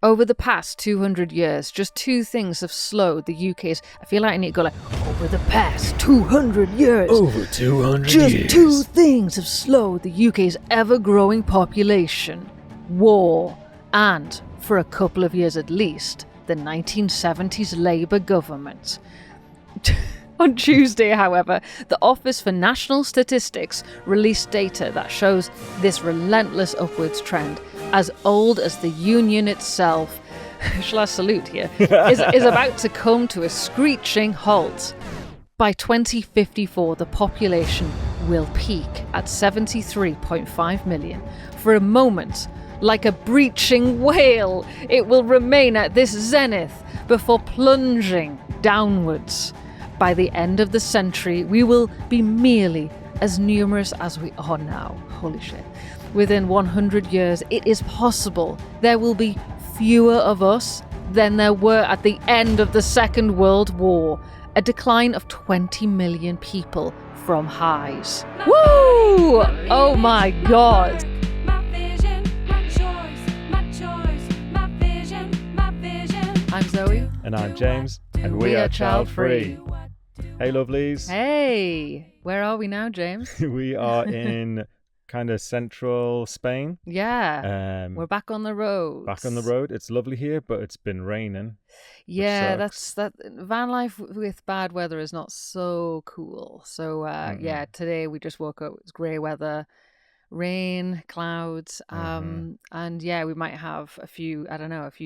Over the past 200 years, just two things have slowed the UK's... I feel like I need to go like, over the past 200 years. Over 200 just years. two things have slowed the UK's ever-growing population. War and, for a couple of years at least, the 1970s Labour government. On Tuesday, however, the Office for National Statistics released data that shows this relentless upwards trend, as old as the Union itself, shall I salute here, is about to come to a screeching halt. By 2054, the population will peak at 73.5 million. For a moment, like a breaching whale, it will remain at this zenith before plunging downwards. By the end of the century, we will be merely as numerous as we are now. Holy shit. Within 100 years, it is possible there will be fewer of us than there were at the end of the Second World War. A decline of 20 million people from highs. Woo! Oh my god. I'm Zoe. And I'm James. And we are Childfree. Hey, lovelies. Hey. Where are we now, James? We are in kind of central Spain. Yeah. We're back on the road. Back on the road. It's lovely here, but it's been raining. Yeah, that van life with bad weather is not so cool. So yeah, today we just woke up. It's grey weather, rain, clouds, and yeah, we might have a few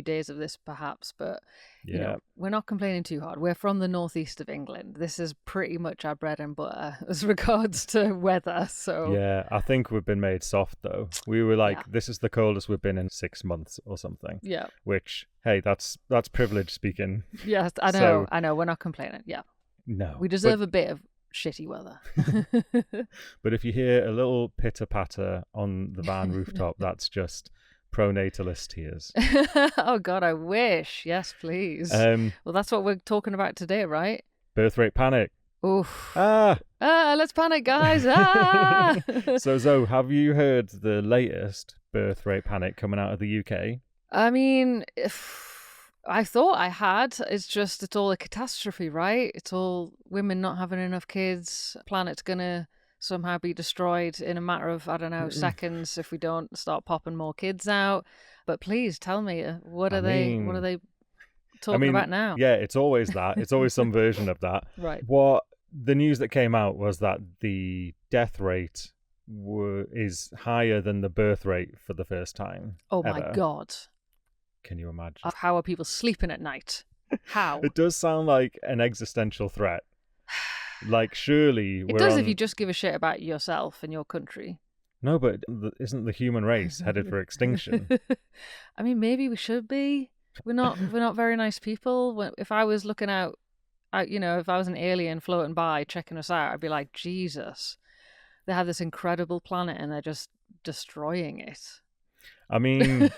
days of this perhaps, but you know, we're not complaining too hard. We're from the northeast of England. This is pretty much our bread and butter as regards to weather. So yeah, I think we've been made soft though. We were like, this is the coldest we've been in 6 months or something. Yeah. Which, hey, that's privilege speaking. Yes, I know. So, I know. We're not complaining. Yeah. No. We deserve a bit of shitty weather. But if you hear a little pitter-patter on the van rooftop, that's just pronatalist tears. Oh God, I wish. Yes, please. Well, that's what we're talking about today, right? Birthrate panic. Oof. Let's panic, guys. So Zoe, have you heard the latest birthrate panic coming out of the UK? I mean, I thought I had. It's all a catastrophe, right? It's all women not having enough kids. Planet's gonna somehow be destroyed in a matter of, I don't know, seconds if we don't start popping more kids out. But please tell me, what are they talking about now? Yeah, it's always that. It's always some version of that. Right. What the news that came out was that the death rate is higher than the birth rate for the first time. Oh ever. My God. Can you imagine? How are people sleeping at night? How? It does sound like an existential threat. Like, surely it does if you just give a shit about yourself and your country. No, but isn't the human race headed for extinction? I mean, maybe we should be. We're not very nice people. If I was looking out, you know, if I was an alien floating by checking us out, I'd be like, Jesus, they have this incredible planet and they're just destroying it. I mean,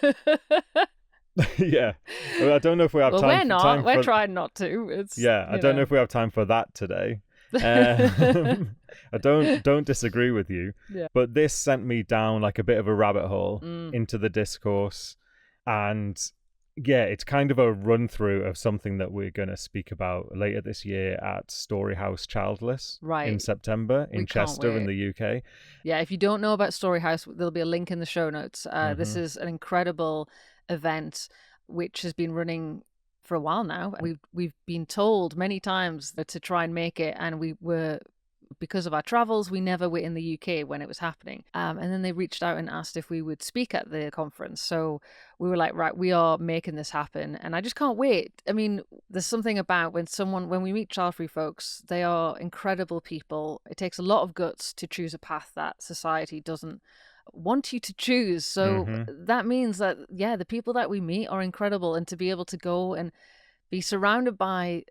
yeah. Well, I don't know if we have time. We're not. We're trying not to. I don't know if we have time for that today. I don't disagree with you, but this sent me down like a bit of a rabbit hole into the discourse, and yeah, it's kind of a run through of something that we're going to speak about later this year at Storyhouse Childless in September in Chester in the UK. Yeah, if you don't know about Storyhouse, there'll be a link in the show notes. This is an incredible event which has been running for a while now. We've been told many times to try and make it, and we were, because of our travels, we never were in the UK when it was happening. And then they reached out and asked if we would speak at the conference. So we were like, right, we are making this happen. And I just can't wait. I mean, there's something about when we meet Childfree folks, they are incredible people. It takes a lot of guts to choose a path that society doesn't want you to choose. So that means that, yeah, the people that we meet are incredible, and to be able to go and be surrounded by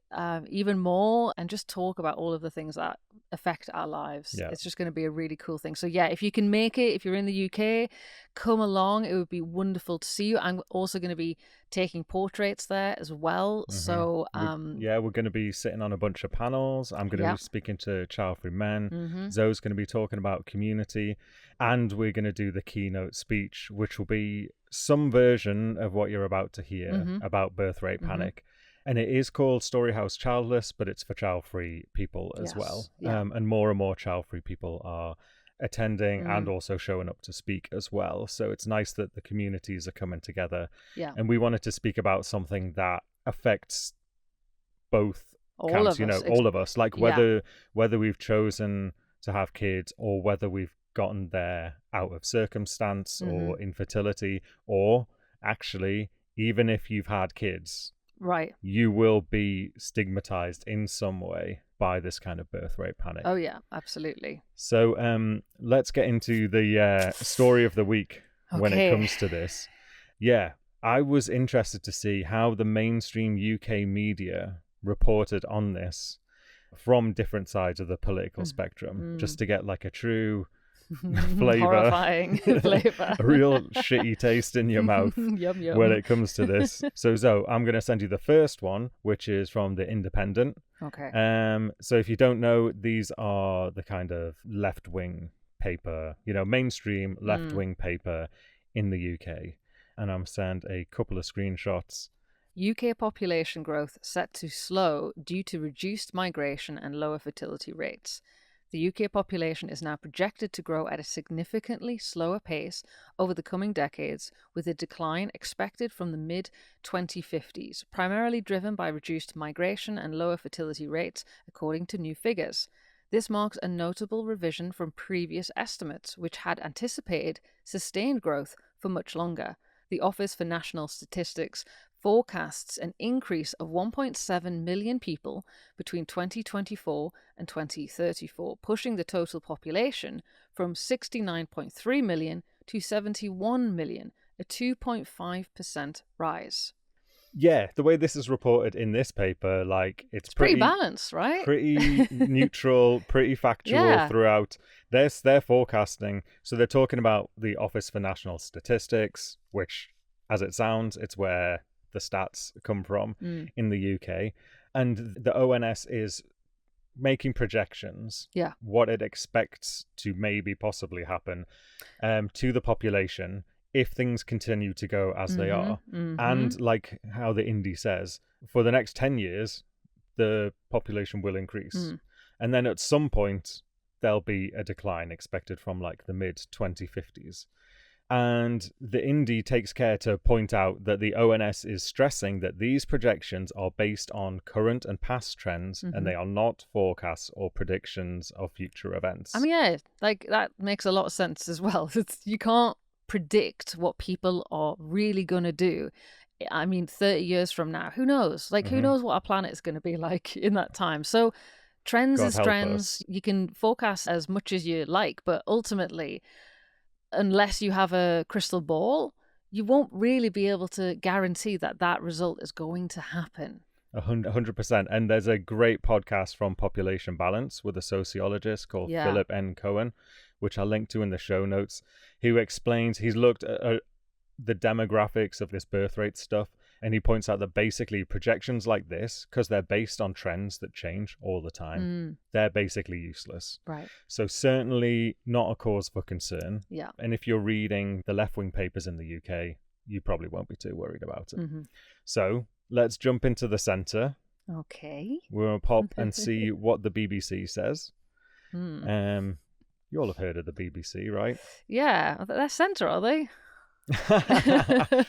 even more and just talk about all of the things that affect our lives. It's just going to be a really cool thing. So yeah, if you can make it, if you're in the UK, come along. It would be wonderful to see you. I'm also going to be taking portraits there as well. So we're going to be sitting on a bunch of panels. I'm going to be speaking to Childfree men. Zoe's going to be talking about community, and we're going to do the keynote speech, which will be some version of what you're about to hear about birth rate panic. And it is called Storyhouse Childless, but it's for child-free people as well. And more child-free people are attending and also showing up to speak as well. So it's nice that the communities are coming together. Yeah. And we wanted to speak about something that affects both all camps, of us. all of us. Like whether we've chosen to have kids or whether we've gotten there out of circumstance or infertility, or actually, even if you've had kids, right, you will be stigmatized in some way by this kind of birth rate panic. Oh yeah, absolutely. So let's get into the story of the week when it comes to this. Yeah, I was interested to see how the mainstream UK media reported on this from different sides of the political spectrum, just to get like a true flavor, horrifying flavor, a real shitty taste in your mouth yum, yum. when it comes to this. So Zoe, I'm going to send you the first one, which is from The Independent. Okay. So if you don't know, these are the kind of left-wing paper, mainstream left-wing paper in the UK. And I'm send a couple of screenshots. UK population growth set to slow due to reduced migration and lower fertility rates. The UK population is now projected to grow at a significantly slower pace over the coming decades, with a decline expected from the mid-2050s, primarily driven by reduced migration and lower fertility rates, according to new figures. This marks a notable revision from previous estimates, which had anticipated sustained growth for much longer. The Office for National Statistics forecasts an increase of 1.7 million people between 2024 and 2034, pushing the total population from 69.3 million to 71 million, a 2.5% rise. Yeah, the way this is reported in this paper, like it's pretty balanced, right? Pretty neutral, pretty factual throughout. They're forecasting. So they're talking about the Office for National Statistics, which, as it sounds, it's where the stats come from in the UK. And the ONS is making projections, what it expects to maybe possibly happen to the population if things continue to go as they are. And like how the Indie says, for the next 10 years, the population will increase. And then at some point, there'll be a decline expected from like the mid-2050s. And the Indie takes care to point out that the ONS is stressing that these projections are based on current and past trends, and they are not forecasts or predictions of future events. I mean, like that makes a lot of sense as well. You can't predict what people are really going to do. I mean, 30 years from now, who knows? Like, who knows what our planet is going to be like in that time? So trends is trends. You can forecast as much as you like, but ultimately, unless you have a crystal ball, you won't really be able to guarantee that that result is going to happen. 100%. And there's a great podcast from Population Balance with a sociologist called Philip N. Cohen, which I'll link to in the show notes, who explains he's looked at the demographics of this birth rate stuff, and he points out that basically projections like this, because they're based on trends that change all the time, they're basically useless. Right. So certainly not a cause for concern. Yeah. And if you're reading the left-wing papers in the UK, you probably won't be too worried about it. So let's jump into the centre. Okay. We're going to pop and see what the BBC says. You all have heard of the BBC, right? Yeah. They're centre, are they?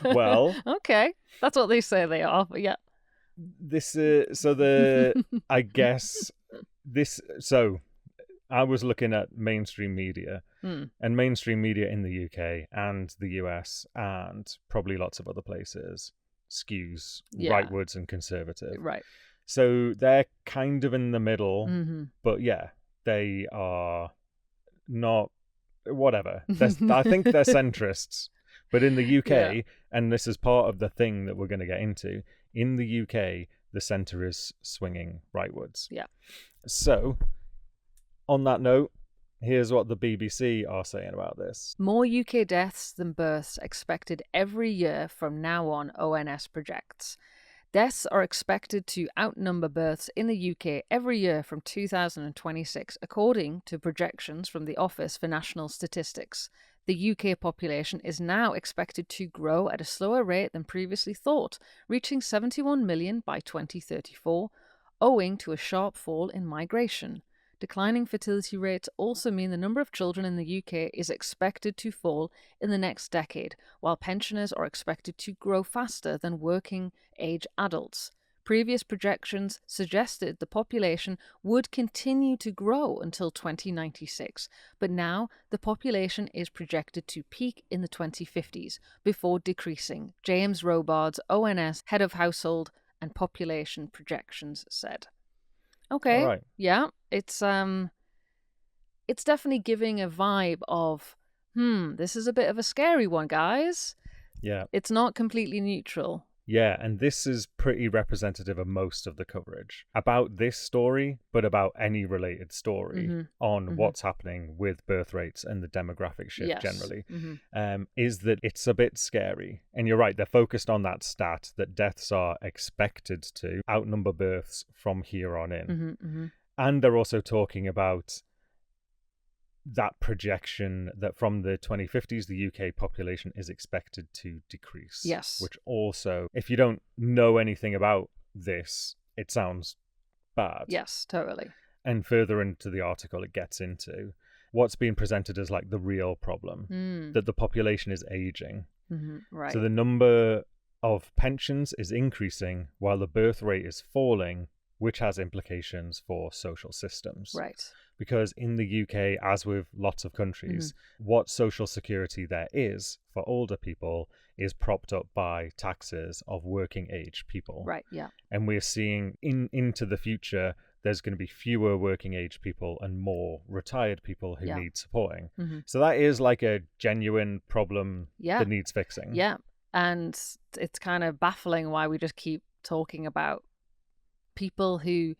Well, okay, that's what they say they are, but this I guess this, so I was looking at mainstream media, and mainstream media in the UK and the US and probably lots of other places skews rightwards and conservative, right? So they're kind of in the middle, but they are not, whatever. I think they're centrists. But in the UK, and this is part of the thing that we're going to get into, in the UK, the centre is swinging rightwards. Yeah. So, on that note, Here's what the BBC are saying about this. More UK deaths than births expected every year from now on, ONS projects. Deaths are expected to outnumber births in the UK every year from 2026, according to projections from the Office for National Statistics. The UK population is now expected to grow at a slower rate than previously thought, reaching 71 million by 2034, owing to a sharp fall in migration. Declining fertility rates also mean the number of children in the UK is expected to fall in the next decade, while pensioners are expected to grow faster than working-age adults. Previous projections suggested the population would continue to grow until 2096, but now the population is projected to peak in the 2050s before decreasing, James Robards, ONS Head of Household and Population Projections said. Okay, All right. yeah, it's definitely giving a vibe of, this is a bit of a scary one, guys. Yeah. It's not completely neutral. Yeah, and this is pretty representative of most of the coverage about this story, but about any related story on what's happening with birth rates and the demographic shift generally, is that it's a bit scary. And you're right, they're focused on that stat that deaths are expected to outnumber births from here on in. And they're also talking about that projection that from the 2050s, the UK population is expected to decrease. Yes. Which also, if you don't know anything about this, it sounds bad. Yes, totally. And further into the article, it gets into what's being presented as like the real problem, that the population is aging. Right. So the number of pensions is increasing while the birth rate is falling, which has implications for social systems. Right. Because in the UK, as with lots of countries, what social security there is for older people is propped up by taxes of working age people. Right, yeah. And we're seeing into the future, there's going to be fewer working age people and more retired people who need supporting. So that is like a genuine problem that needs fixing. Yeah. And it's kind of baffling why we just keep talking about people who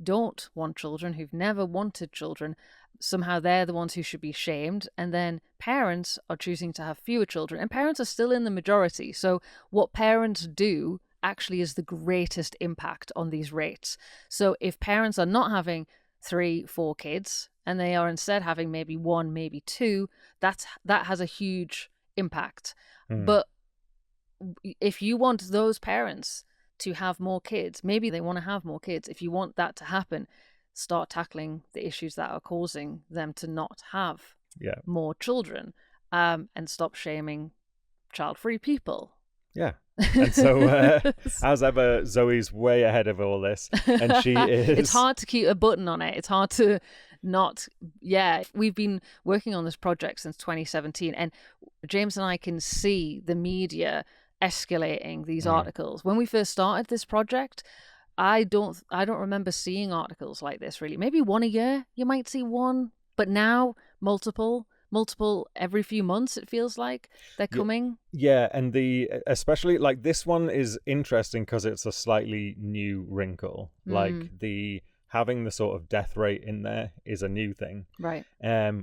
don't want children, who've never wanted children. Somehow they're the ones who should be shamed, and then parents are choosing to have fewer children, and parents are still in the majority. So what parents do actually is the greatest impact on these rates. So if parents are not having 3-4 kids and they are instead having maybe 1, maybe 2, that has a huge impact. But if you want those parents to have more kids, maybe they want to have more kids. If you want that to happen, start tackling the issues that are causing them to not have more children, and stop shaming child-free people. Yeah. And so, as ever, Zoe's way ahead of all this, and she is... It's hard to keep a button on it. It's hard to not... Yeah, we've been working on this project since 2017, and James and I can see the media escalating these articles. When we first started this project, I don't remember seeing articles like this really. Maybe one a year, you might see one, but now multiple every few months, it feels like they're coming. Yeah, and especially like this one is interesting because it's a slightly new wrinkle. Like having the sort of death rate in there is a new thing. Right.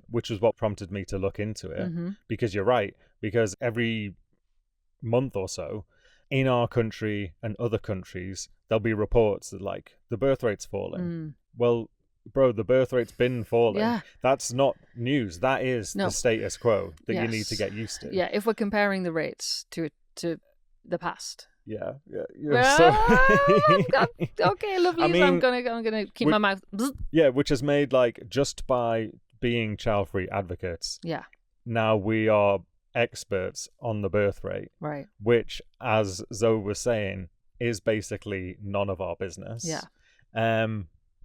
Which is what prompted me to look into it. Because you're right, because every month or so in our country and other countries, there'll be reports that like the birth rate's falling. Well, bro, the birth rate's been falling. Yeah. That's not news. That is the status quo that you need to get used to. Yeah, if we're comparing the rates to the past. Yeah. Okay, lovely. I mean, I'm gonna keep my mouth. Yeah, which has made like just by being child-free advocates. Yeah. Now we are experts on the birth rate, right? Which, as Zoe was saying, is basically none of our business. Yeah.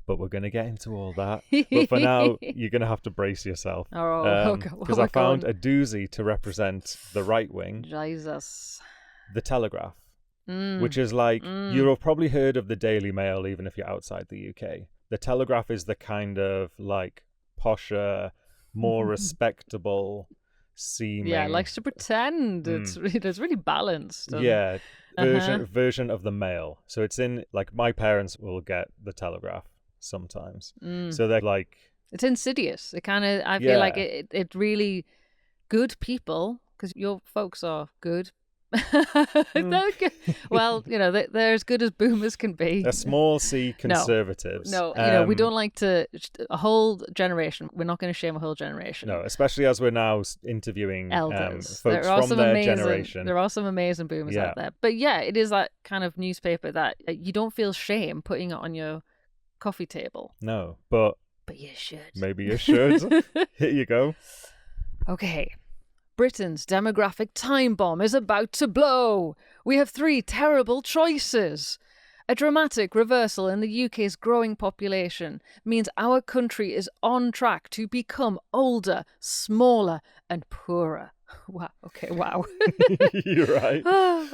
But we're going to get into all that. But for now, you're going to have to brace yourself. Because I found a doozy to represent the right wing. Jesus. The Telegraph, which is like, you'll have probably heard of the Daily Mail, even if you're outside the UK. The Telegraph is the kind of like posher, more respectable seeming. Yeah, it likes to pretend. It's really balanced. Yeah, version of the Mail. So it's in like my parents will get the Telegraph sometimes. So they're like It's insidious. It kind of, I feel like it really, good people, because your folks are good. They're good. Well, they're as good as boomers can be. A small C conservatives. No, we don't like to, a whole generation, we're not going to shame a whole generation. No, especially as we're now interviewing elders. folks from their generation. There are some amazing boomers out there. But yeah, it is that kind of newspaper that you don't feel shame putting it on your coffee table. No, but you should. Maybe you should. Here you go. Okay. Britain's demographic time bomb is about to blow. We have 3 terrible choices. A dramatic reversal in the UK's growing population means our country is on track to become older, smaller, and poorer. Wow. Okay. Wow. You're right.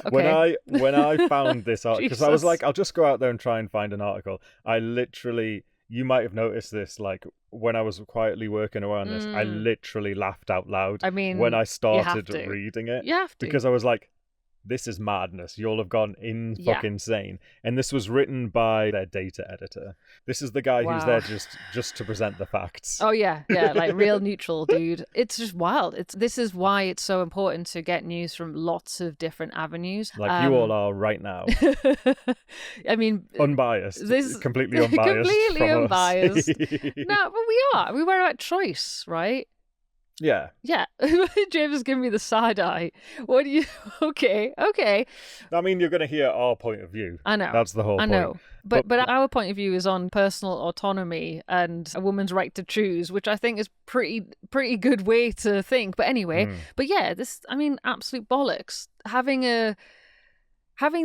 Okay. When I found this article, because I was like, I'll just go out there and try and find an article. I literally, you might have noticed this, like when I was quietly working away on this, I literally laughed out loud. I mean, when I started reading it, you have to, because I was like, this is madness. You'll have gone fucking insane. And this was written by their data editor. This is the guy who's there just to present the facts. Oh yeah, like real neutral dude. It's just wild. This is why it's so important to get news from lots of different avenues. Like you all are right now. I mean, unbiased. This is completely unbiased. Completely unbiased. No, but we are. We were at choice, right? Yeah. James is giving me the side eye. What do you... Okay. I mean, you're going to hear our point of view. I know. That's the whole point. I know. But our point of view is on personal autonomy and a woman's right to choose, which I think is pretty good way to think. But anyway, but yeah, absolute bollocks. Having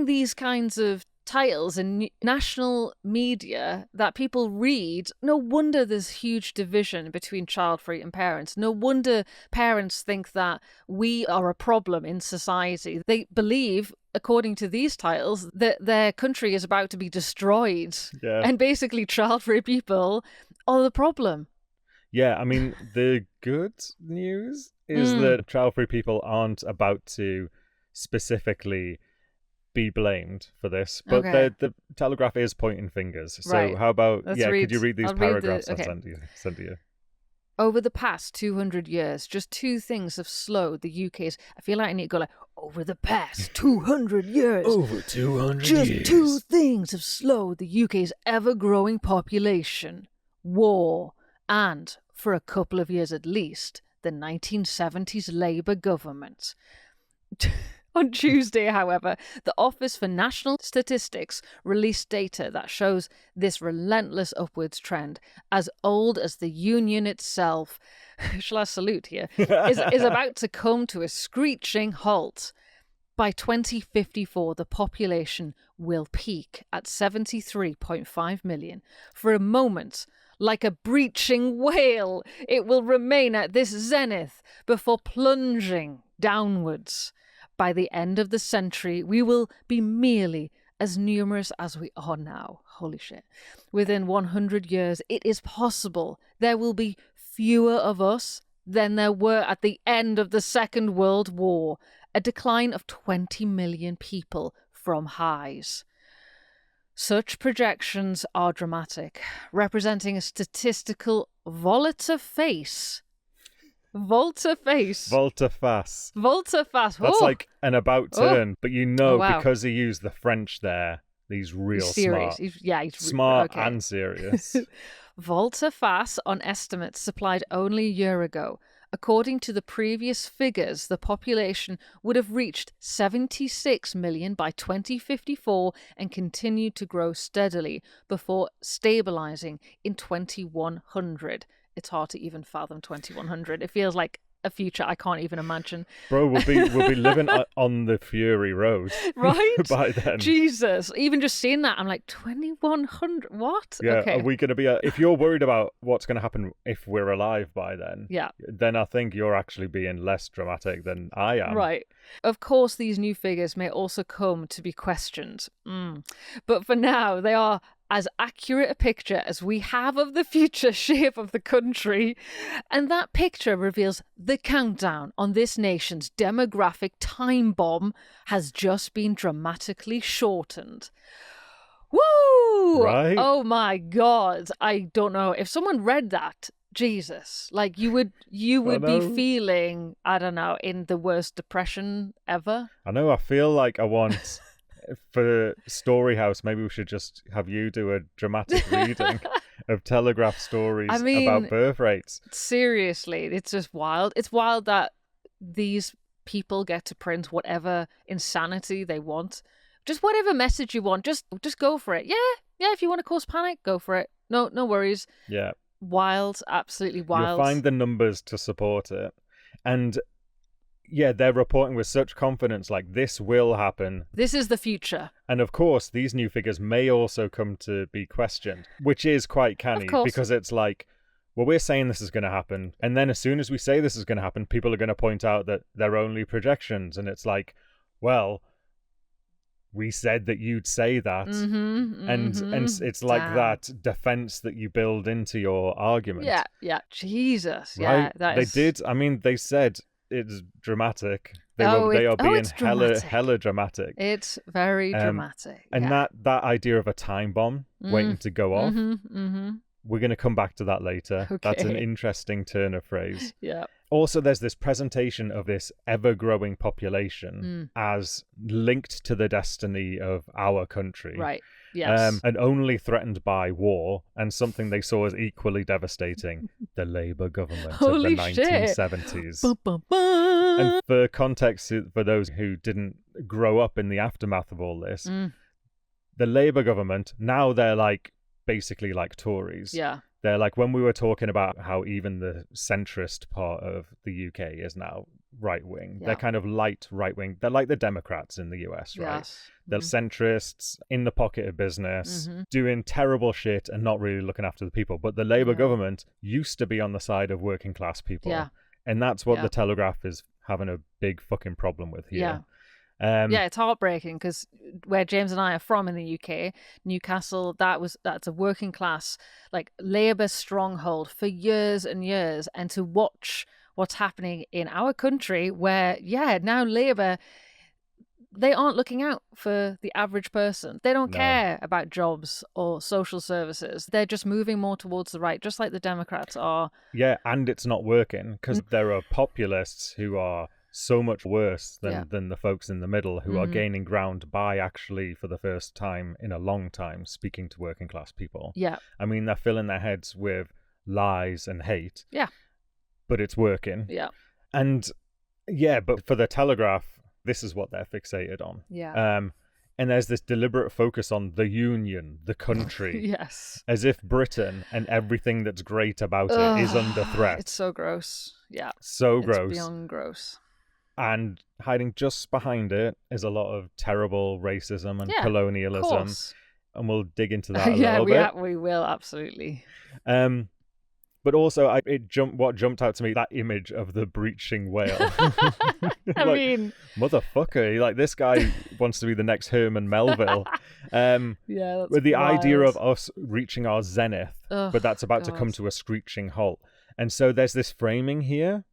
these kinds of titles in national media that people read, no wonder there's huge division between child-free and parents. No wonder parents think that we are a problem in society. They believe, according to these titles, that their country is about to be destroyed. Yeah. And basically child-free people are the problem. Yeah, I mean, the good news is that child-free people aren't about to specifically be blamed for this, but the Telegraph is pointing fingers. So how about, could you read these paragraphs I sent to you? Over the past 200 years, just 2 things have slowed the UK's... I feel like I need to go like, over the past 200 years. Over 200 years. Just 2 things have slowed the UK's ever-growing population. War and, for a couple of years at least, the 1970s Labour government. On Tuesday, however, the Office for National Statistics released data that shows this relentless upwards trend, as old as the Union itself, shall I salute here, is about to come to a screeching halt. By 2054, the population will peak at 73.5 million. For a moment, like a breaching whale, it will remain at this zenith before plunging downwards. By the end of the century, we will be merely as numerous as we are now. Holy shit. Within 100 years, it is possible there will be fewer of us than there were at the end of the Second World War, a decline of 20 million people from highs. Such projections are dramatic, representing a statistical volte-face. Volte-face. Volte-face. That's like an about turn, but because he used the French there, he's real smart. He's smart and serious. Volte-face on estimates supplied only a year ago. According to the previous figures, the population would have reached 76 million by 2054 and continued to grow steadily before stabilizing in 2100. It's hard to even fathom 2100. It feels like a future I can't even imagine. Bro, we'll be living on the Fury Road, right? By then, Jesus. Even just seeing that, I'm like 2100. What? Yeah. Okay. Are we going to be? If you're worried about what's going to happen if we're alive by then, then I think you're actually being less dramatic than I am. Right. Of course, these new figures may also come to be questioned. But for now, they are as accurate a picture as we have of the future shape of the country. And that picture reveals the countdown on this nation's demographic time bomb has just been dramatically shortened. Woo! Right? Oh my God. I don't know. If someone read that Jesus, like you would be feeling, I don't know, in the worst depression ever. I know. I feel like I want for Storyhouse, maybe we should just have you do a dramatic reading of Telegraph stories about birth rates. Seriously, it's just wild. It's wild that these people get to print whatever insanity they want. Just whatever message you want, just go for it. Yeah, if you want to cause panic, go for it. No worries. Yeah. Wild, absolutely wild. You'll find the numbers to support it. And yeah, they're reporting with such confidence, like, this will happen. This is the future. And of course, these new figures may also come to be questioned, which is quite canny, because it's like, well, we're saying this is going to happen. And then as soon as we say this is going to happen, people are going to point out that they're only projections. And it's like, well, we said that you'd say that. And it's like that defense that you build into your argument. Yeah. Jesus. Right? Yeah, they did. I mean, they said it's dramatic. They are being hella dramatic. It's very dramatic. And that idea of a time bomb waiting to go off, we're going to come back to that later. Okay. That's an interesting turn of phrase. Yeah. Also, there's this presentation of this ever-growing population as linked to the destiny of our country. Right, yes. And only threatened by war, and something they saw as equally devastating, the Labour government of the 1970s. And for context, for those who didn't grow up in the aftermath of all this, the Labour government, now they're like basically like Tories. Yeah. They're like, when we were talking about how even the centrist part of the UK is now right-wing, they're kind of light right-wing. They're like the Democrats in the US, right? Yes. They're centrists, in the pocket of business, doing terrible shit and not really looking after the people. But the Labour government used to be on the side of working class people. Yeah. And that's what the Telegraph is having a big fucking problem with here. Yeah. It's heartbreaking because where James and I are from in the UK, Newcastle, that's a working class, like, Labour stronghold for years and years. And to watch what's happening in our country where, now Labour, they aren't looking out for the average person. They don't care about jobs or social services. They're just moving more towards the right, just like the Democrats are. Yeah, and it's not working because there are populists who are so much worse than the folks in the middle who are gaining ground by actually, for the first time in a long time, speaking to working class people. Yeah. I mean, they're filling their heads with lies and hate. Yeah. But it's working. Yeah. And but for the Telegraph, this is what they're fixated on. Yeah. And there's this deliberate focus on the union, the country. Yes. As if Britain and everything that's great about it is under threat. It's so gross. Yeah. So gross. It's beyond gross. And hiding just behind it is a lot of terrible racism and colonialism. And we'll dig into that a little bit. We will, absolutely. But also, what jumped out to me, that image of the breaching whale. I mean, motherfucker, like, this guy wants to be the next Herman Melville. That's with the wild idea of us reaching our zenith, but that's about to come to a screeching halt. And so there's this framing here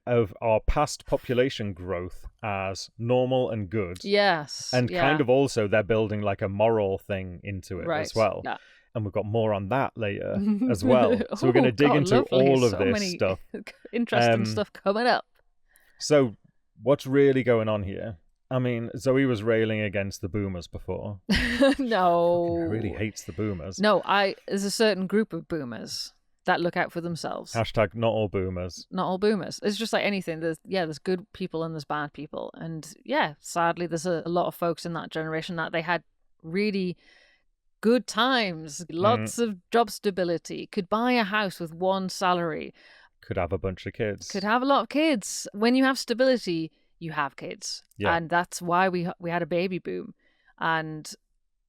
of our past population growth as normal and good. Yes. And kind of also they're building like a moral thing into it as well. Yeah. And we've got more on that later as well. So we're going to dig into all of this stuff. Interesting stuff coming up. So what's really going on here? I mean, Zoe was railing against the boomers before. No. She really hates the boomers. No, there's a certain group of boomers that look out for themselves. Hashtag not all boomers. Not all boomers. It's just like anything. There's good people and there's bad people. And sadly, there's a lot of folks in that generation that they had really good times, lots of job stability, could buy a house with one salary. Could have a bunch of kids. Could have a lot of kids. When you have stability, you have kids. Yeah. And that's why we had a baby boom. And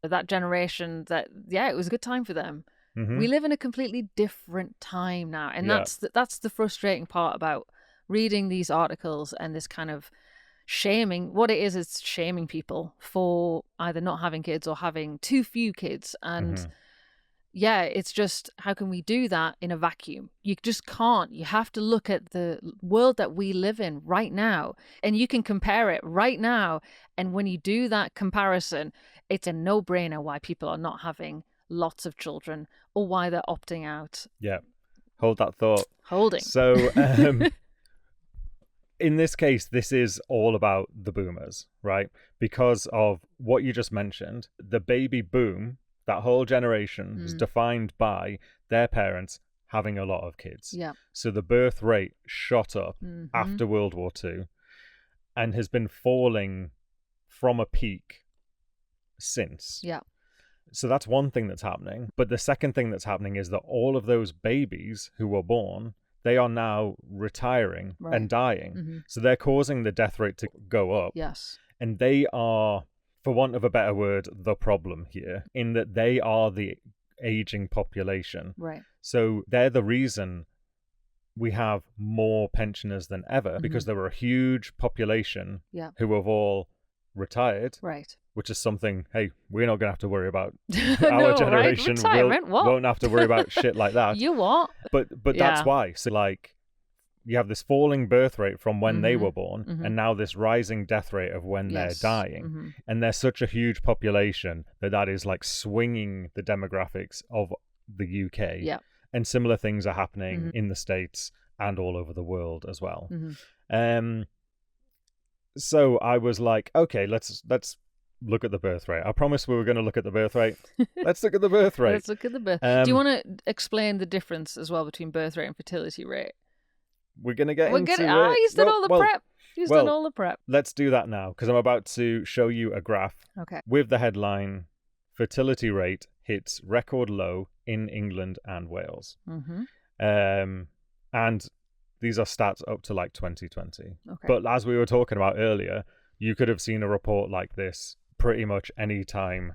that generation, it was a good time for them. Mm-hmm. We live in a completely different time now. And that's the frustrating part about reading these articles and this kind of shaming. What it is, it's shaming people for either not having kids or having too few kids. And it's just, how can we do that in a vacuum? You just can't. You have to look at the world that we live in right now, and you can compare it right now. And when you do that comparison, it's a no-brainer why people are not having lots of children or why they're opting out. Yeah. Hold that thought. Holding. So, in this case, this is all about the boomers, right? Because of what you just mentioned, the baby boom, that whole generation is defined by their parents having a lot of kids. Yeah. So the birth rate shot up after World War II and has been falling from a peak since. Yeah. So that's one thing that's happening. But the second thing that's happening is that all of those babies who were born, they are now retiring and dying. So they're causing the death rate to go up. Yes. And they are, for want of a better word, the problem here, in that they are the aging population. Right. So they're the reason we have more pensioners than ever, because there were a huge population who have all retired. Right. Which is something, hey, we're not going to have to worry about. No, Our generation right? won't have to worry about shit like that. You what? But that's why. So like, you have this falling birth rate from when they were born, and now this rising death rate of when they're dying. And there's such a huge population that is like swinging the demographics of the UK. Yeah. And similar things are happening in the States and all over the world as well. So I was like, okay, let's look at the birth rate. I promised we were going to look at the birth rate. Let's look at the birth rate. Let's look at the birth. Do you want to explain the difference as well between birth rate and fertility rate? We're going to get into it. He's done all the prep. He's done all the prep. Let's do that now, because I'm about to show you a graph with the headline, Fertility Rate Hits Record Low in England and Wales. And these are stats up to like 2020. Okay. But as we were talking about earlier, you could have seen a report like this pretty much any time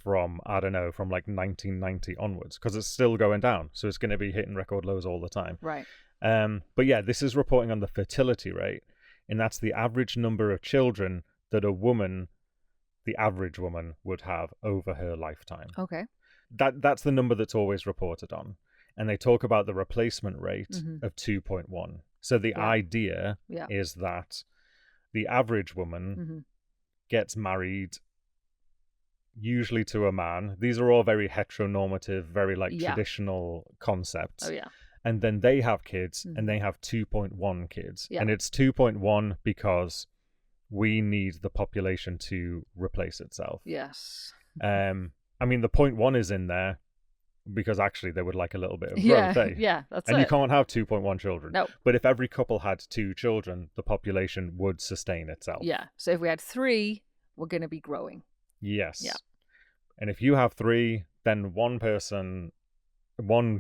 from, I don't know, from like 1990 onwards, because it's still going down. So it's going to be hitting record lows all the time. Right. But yeah, this is reporting on the fertility rate, and that's the average number of children that the average woman would have over her lifetime. Okay. That's the number that's always reported on. And they talk about the replacement rate of 2.1. So the idea is that the average woman gets married usually to a man. These are all very heteronormative, very like traditional concepts. Oh, yeah. And then they have kids, and they have 2.1 kids. Yeah. And it's 2.1 because we need the population to replace itself. Yes. I mean, the 0.1 is in there because actually they would like a little bit of growth, eh? Yeah, that's and you can't have 2.1 children. No. But if every couple had 2 children, the population would sustain itself. Yeah. So if we had 3, we're going to be growing. Yes. Yeah. And if you have 3, then one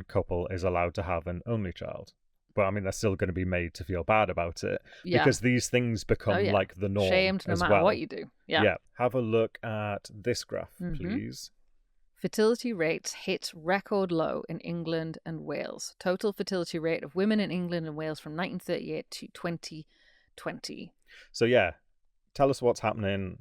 couple is allowed to have an only child. But I mean, they're still going to be made to feel bad about it because these things become like the norm. Shamed no matter what you do. Yeah. Yeah. Have a look at this graph, please. Fertility rates hit record low in England and Wales. Total fertility rate of women in England and Wales from 1938 to 2020. So yeah, tell us what's happening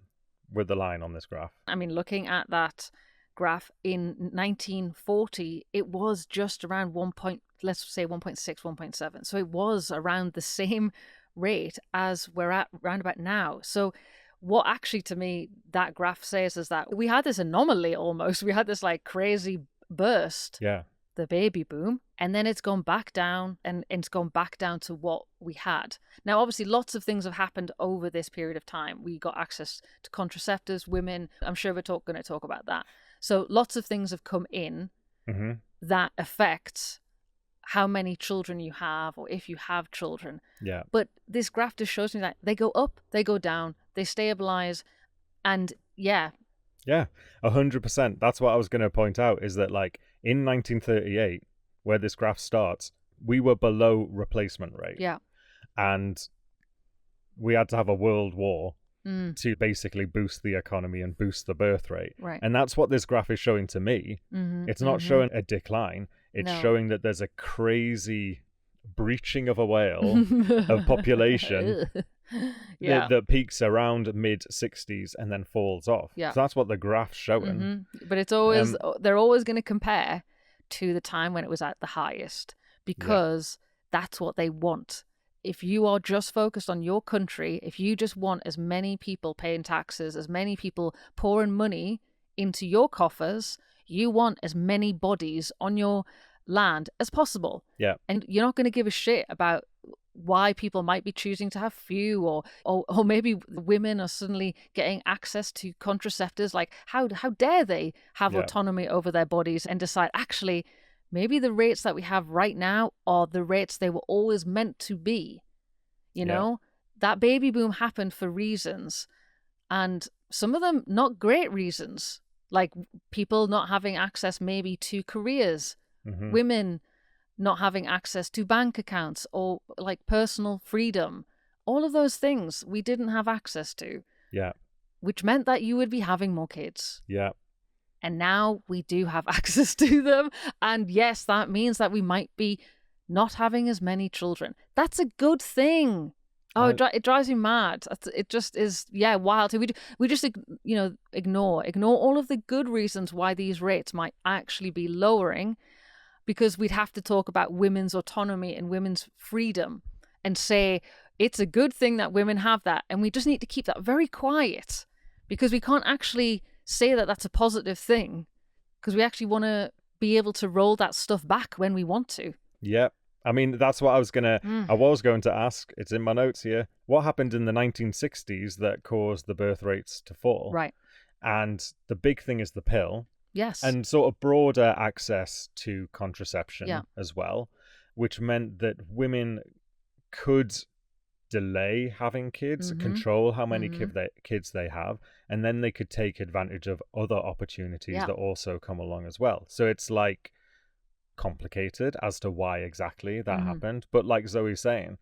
with the line on this graph. I mean, looking at that graph in 1940, it was just around 1.6, 1.7. So it was around the same rate as we're at round about now. So what actually, to me, that graph says is that we had this anomaly almost. We had this like crazy burst. Yeah. The baby boom. And then it's gone back down, and it's gone back down to what we had. Now, obviously, lots of things have happened over this period of time. We got access to contraceptives, women. I'm sure we're going to talk about that. So lots of things have come in that affect how many children you have, or if you have children. Yeah. But this graph just shows me that they go up, they go down, they stabilize, and yeah. Yeah, 100%. That's what I was going to point out, is that like in 1938, where this graph starts, we were below replacement rate. Yeah. And we had to have a world war to basically boost the economy and boost the birth rate. Right. And that's what this graph is showing to me. It's not showing a decline. It's showing that there's a crazy breaching of a whale of population that peaks around mid-60s and then falls off. Yeah. So that's what the graph's showing. But it's always, they're always going to compare to the time when it was at the highest, because that's what they want. If you are just focused on your country, if you just want as many people paying taxes, as many people pouring money into your coffers, you want as many bodies on your land as possible. Yeah. And you're not going to give a shit about why people might be choosing to have few, or maybe women are suddenly getting access to contraceptives. Like, how dare they have autonomy over their bodies and decide, actually, maybe the rates that we have right now are the rates they were always meant to be. You know, that baby boom happened for reasons, and some of them not great reasons, like people not having access maybe to careers, women not having access to bank accounts, or like personal freedom. All of those things we didn't have access to. Yeah. Which meant that you would be having more kids. Yeah. And now we do have access to them. And yes, that means that we might be not having as many children. That's a good thing. Oh, it drives me mad. It just is, wild. We just, ignore all of the good reasons why these rates might actually be lowering, because we'd have to talk about women's autonomy and women's freedom and say it's a good thing that women have that. And we just need to keep that very quiet, because we can't actually say that that's a positive thing, because we actually want to be able to roll that stuff back when we want to. Yeah. I mean, that's what I was going to ask. It's in my notes here. What happened in the 1960s that caused the birth rates to fall? Right. And the big thing is the pill. Yes. And sort of broader access to contraception as well, which meant that women could delay having kids, control how many kids they have, and then they could take advantage of other opportunities that also come along as well. So it's like complicated as to why exactly that happened. But like Zoe's saying,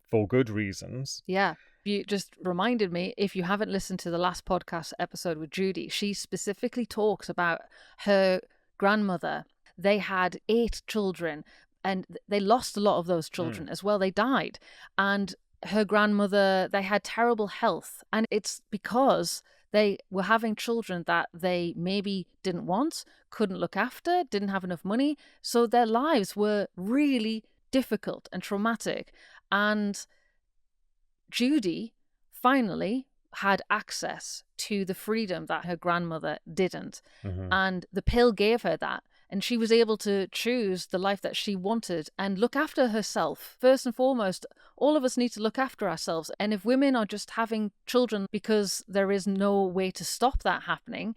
for good reasons. Yeah. You just reminded me, if you haven't listened to the last podcast episode with Judy, she specifically talks about her grandmother. They had 8 children, and they lost a lot of those children as well. They died. And her grandmother, they had terrible health. And it's because they were having children that they maybe didn't want, couldn't look after, didn't have enough money. So their lives were really difficult and traumatic. And Judy finally had access to the freedom that her grandmother didn't. And the pill gave her that. And she was able to choose the life that she wanted and look after herself. First and foremost, all of us need to look after ourselves. And if women are just having children because there is no way to stop that happening,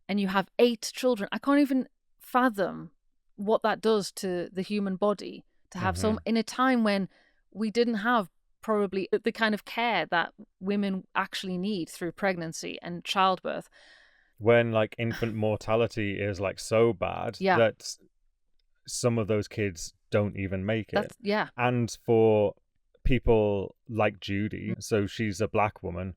and you have 8 children, I can't even fathom what that does to the human body to have some in a time when we didn't have probably the kind of care that women actually need through pregnancy and childbirth. When like infant mortality is like so bad that some of those kids don't even make it. And for people like Judy, so she's a black woman,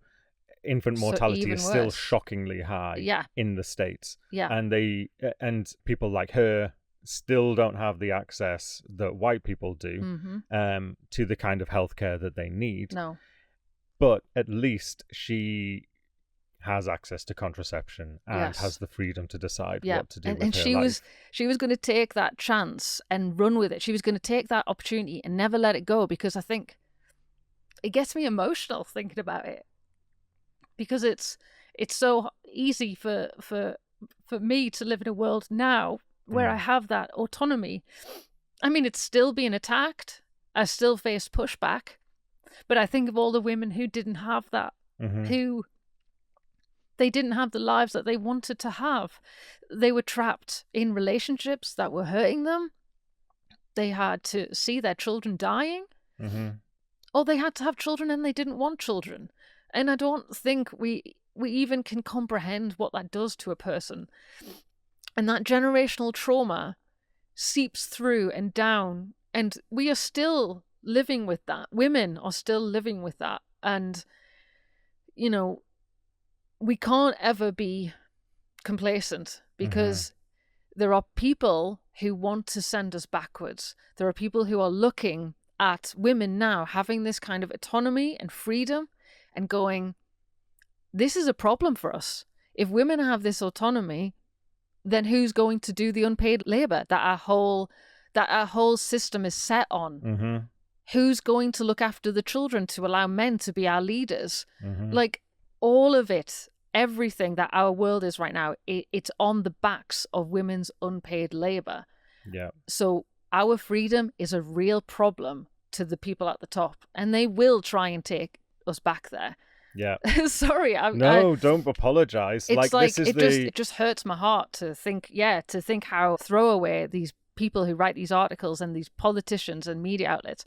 infant mortality is still shockingly high in the States. And people like her still don't have the access that white people do to the kind of healthcare that they need. No. But at least she has access to contraception and has the freedom to decide what to do with her life. She was going to take that chance and run with it. She was going to take that opportunity and never let it go, because I think it gets me emotional thinking about it, because it's so easy for me to live in a world now where I have that autonomy. I mean, it's still being attacked. I still face pushback, but I think of all the women who didn't have that, who they didn't have the lives that they wanted to have. They were trapped in relationships that were hurting them. They had to see their children dying, or they had to have children and they didn't want children. And I don't think we even can comprehend what that does to a person. And that generational trauma seeps through and down, and we are still living with that. Women are still living with that. And, you know, we can't ever be complacent, because there are people who want to send us backwards. There are people who are looking at women now having this kind of autonomy and freedom and going, this is a problem for us. If women have this autonomy, then who's going to do the unpaid labor that our whole system is set on? Who's going to look after the children to allow men to be our leaders? Like, all of it, everything that our world is right now, it's on the backs of women's unpaid labor. Yeah. So our freedom is a real problem to the people at the top, and they will try and take us back there. Yeah. Sorry, don't apologize. It's this is it just hurts my heart to think how throwaway these people who write these articles and these politicians and media outlets,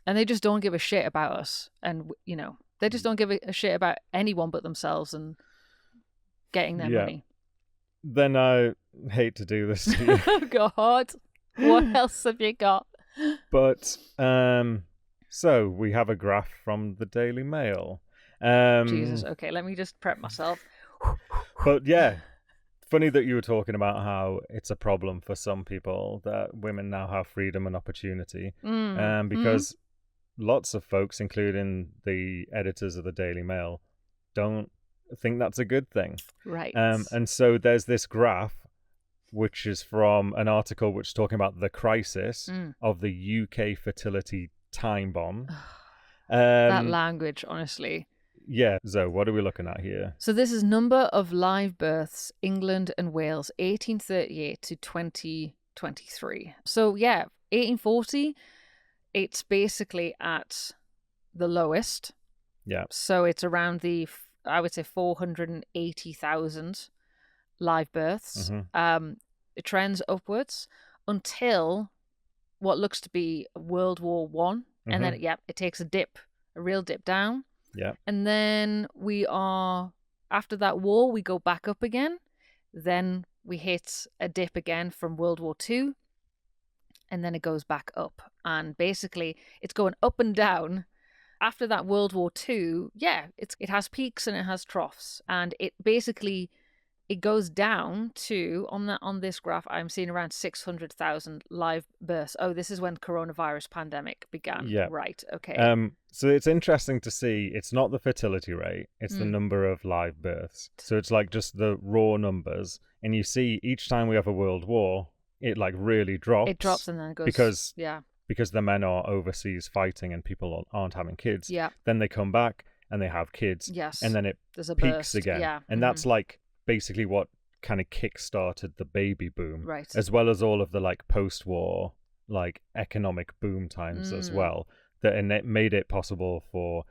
and they just don't give a shit about us, and they just don't give a shit about anyone but themselves and getting their money. Then I hate to do this to you. Oh God, what else have you got? But so we have a graph from the Daily Mail. Jesus, okay, let me just prep myself. But yeah, funny that you were talking about how it's a problem for some people that women now have freedom and opportunity. Because lots of folks, including the editors of the Daily Mail, don't think that's a good thing. Right. And so there's this graph, which is from an article which is talking about the crisis of the UK fertility time bomb. That language, honestly. Yeah, Zoe, what are we looking at here? So this is number of live births, England and Wales, 1838 to 2023. So yeah, 1840, it's basically at the lowest. Yeah. So it's around I would say 480,000 live births. It trends upwards until what looks to be World War One, and then it takes a real dip down. Yeah. And then after that war, we go back up again. Then we hit a dip again from World War Two, and then it goes back up. And basically, it's going up and down. After that World War Two, it has peaks and it has troughs, and it basically goes down to on this graph I'm seeing around 600,000 live births. Oh, this is when coronavirus pandemic began. Yeah. Right. Okay. So it's interesting to see. It's not the fertility rate; it's the number of live births. So it's like just the raw numbers, and you see each time we have a world war, it like really drops. It drops and then it goes because the men are overseas fighting and people aren't having kids. Yeah. Then they come back and they have kids. Yes. And then it peaks burst again. Yeah. And that's like basically what kind of kick-started the baby boom. Right. As well as all of the like post-war like economic boom times as well. And it made it possible for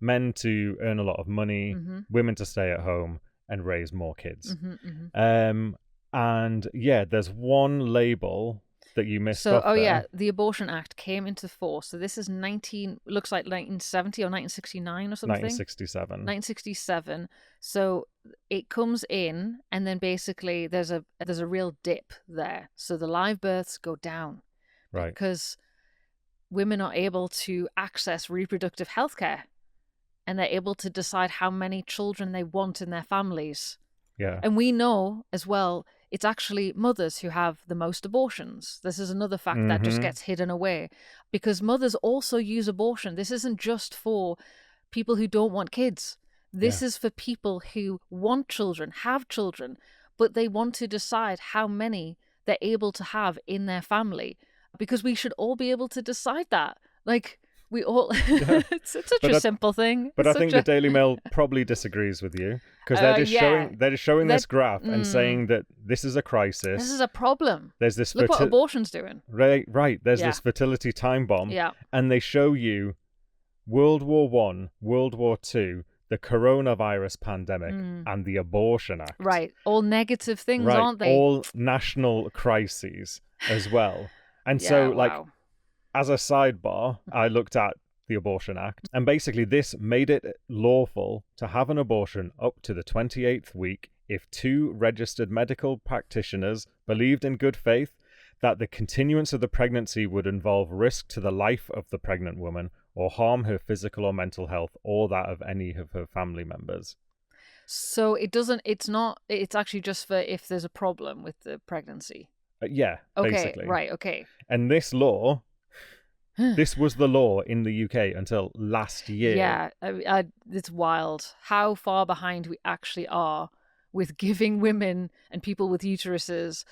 men to earn a lot of money, women to stay at home and raise more kids. And yeah, there's one label that you missed off there. The Abortion Act came into force. So this is looks like 1970 or 1969 or something. 1967. 1967. So it comes in, and then basically there's a real dip there. So the live births go down, right? Because women are able to access reproductive health care, and they're able to decide how many children they want in their families. Yeah. And we know as well, it's actually mothers who have the most abortions. This is another fact that just gets hidden away, because mothers also use abortion. This isn't just for people who don't want kids. This is for people who want children, have children, but they want to decide how many they're able to have in their family, because we should all be able to decide that. Like, we all, it's such a simple thing. But I think the Daily Mail probably disagrees with you, because they're just showing this graph and saying that this is a crisis. This is a problem. There's this look what abortion's doing. Right. There's this fertility time bomb. Yeah. And they show you World War One, World War Two, the coronavirus pandemic, and the Abortion Act. Right. All negative things, aren't they? All national crises as well. And so as a sidebar, I looked at the Abortion Act, and basically this made it lawful to have an abortion up to the 28th week if 2 registered medical practitioners believed in good faith that the continuance of the pregnancy would involve risk to the life of the pregnant woman or harm her physical or mental health or that of any of her family members. So it's actually just for if there's a problem with the pregnancy. Basically. Right, okay. And this law... This was the law in the UK until last year. Yeah, it's wild how far behind we actually are with giving women and people with uteruses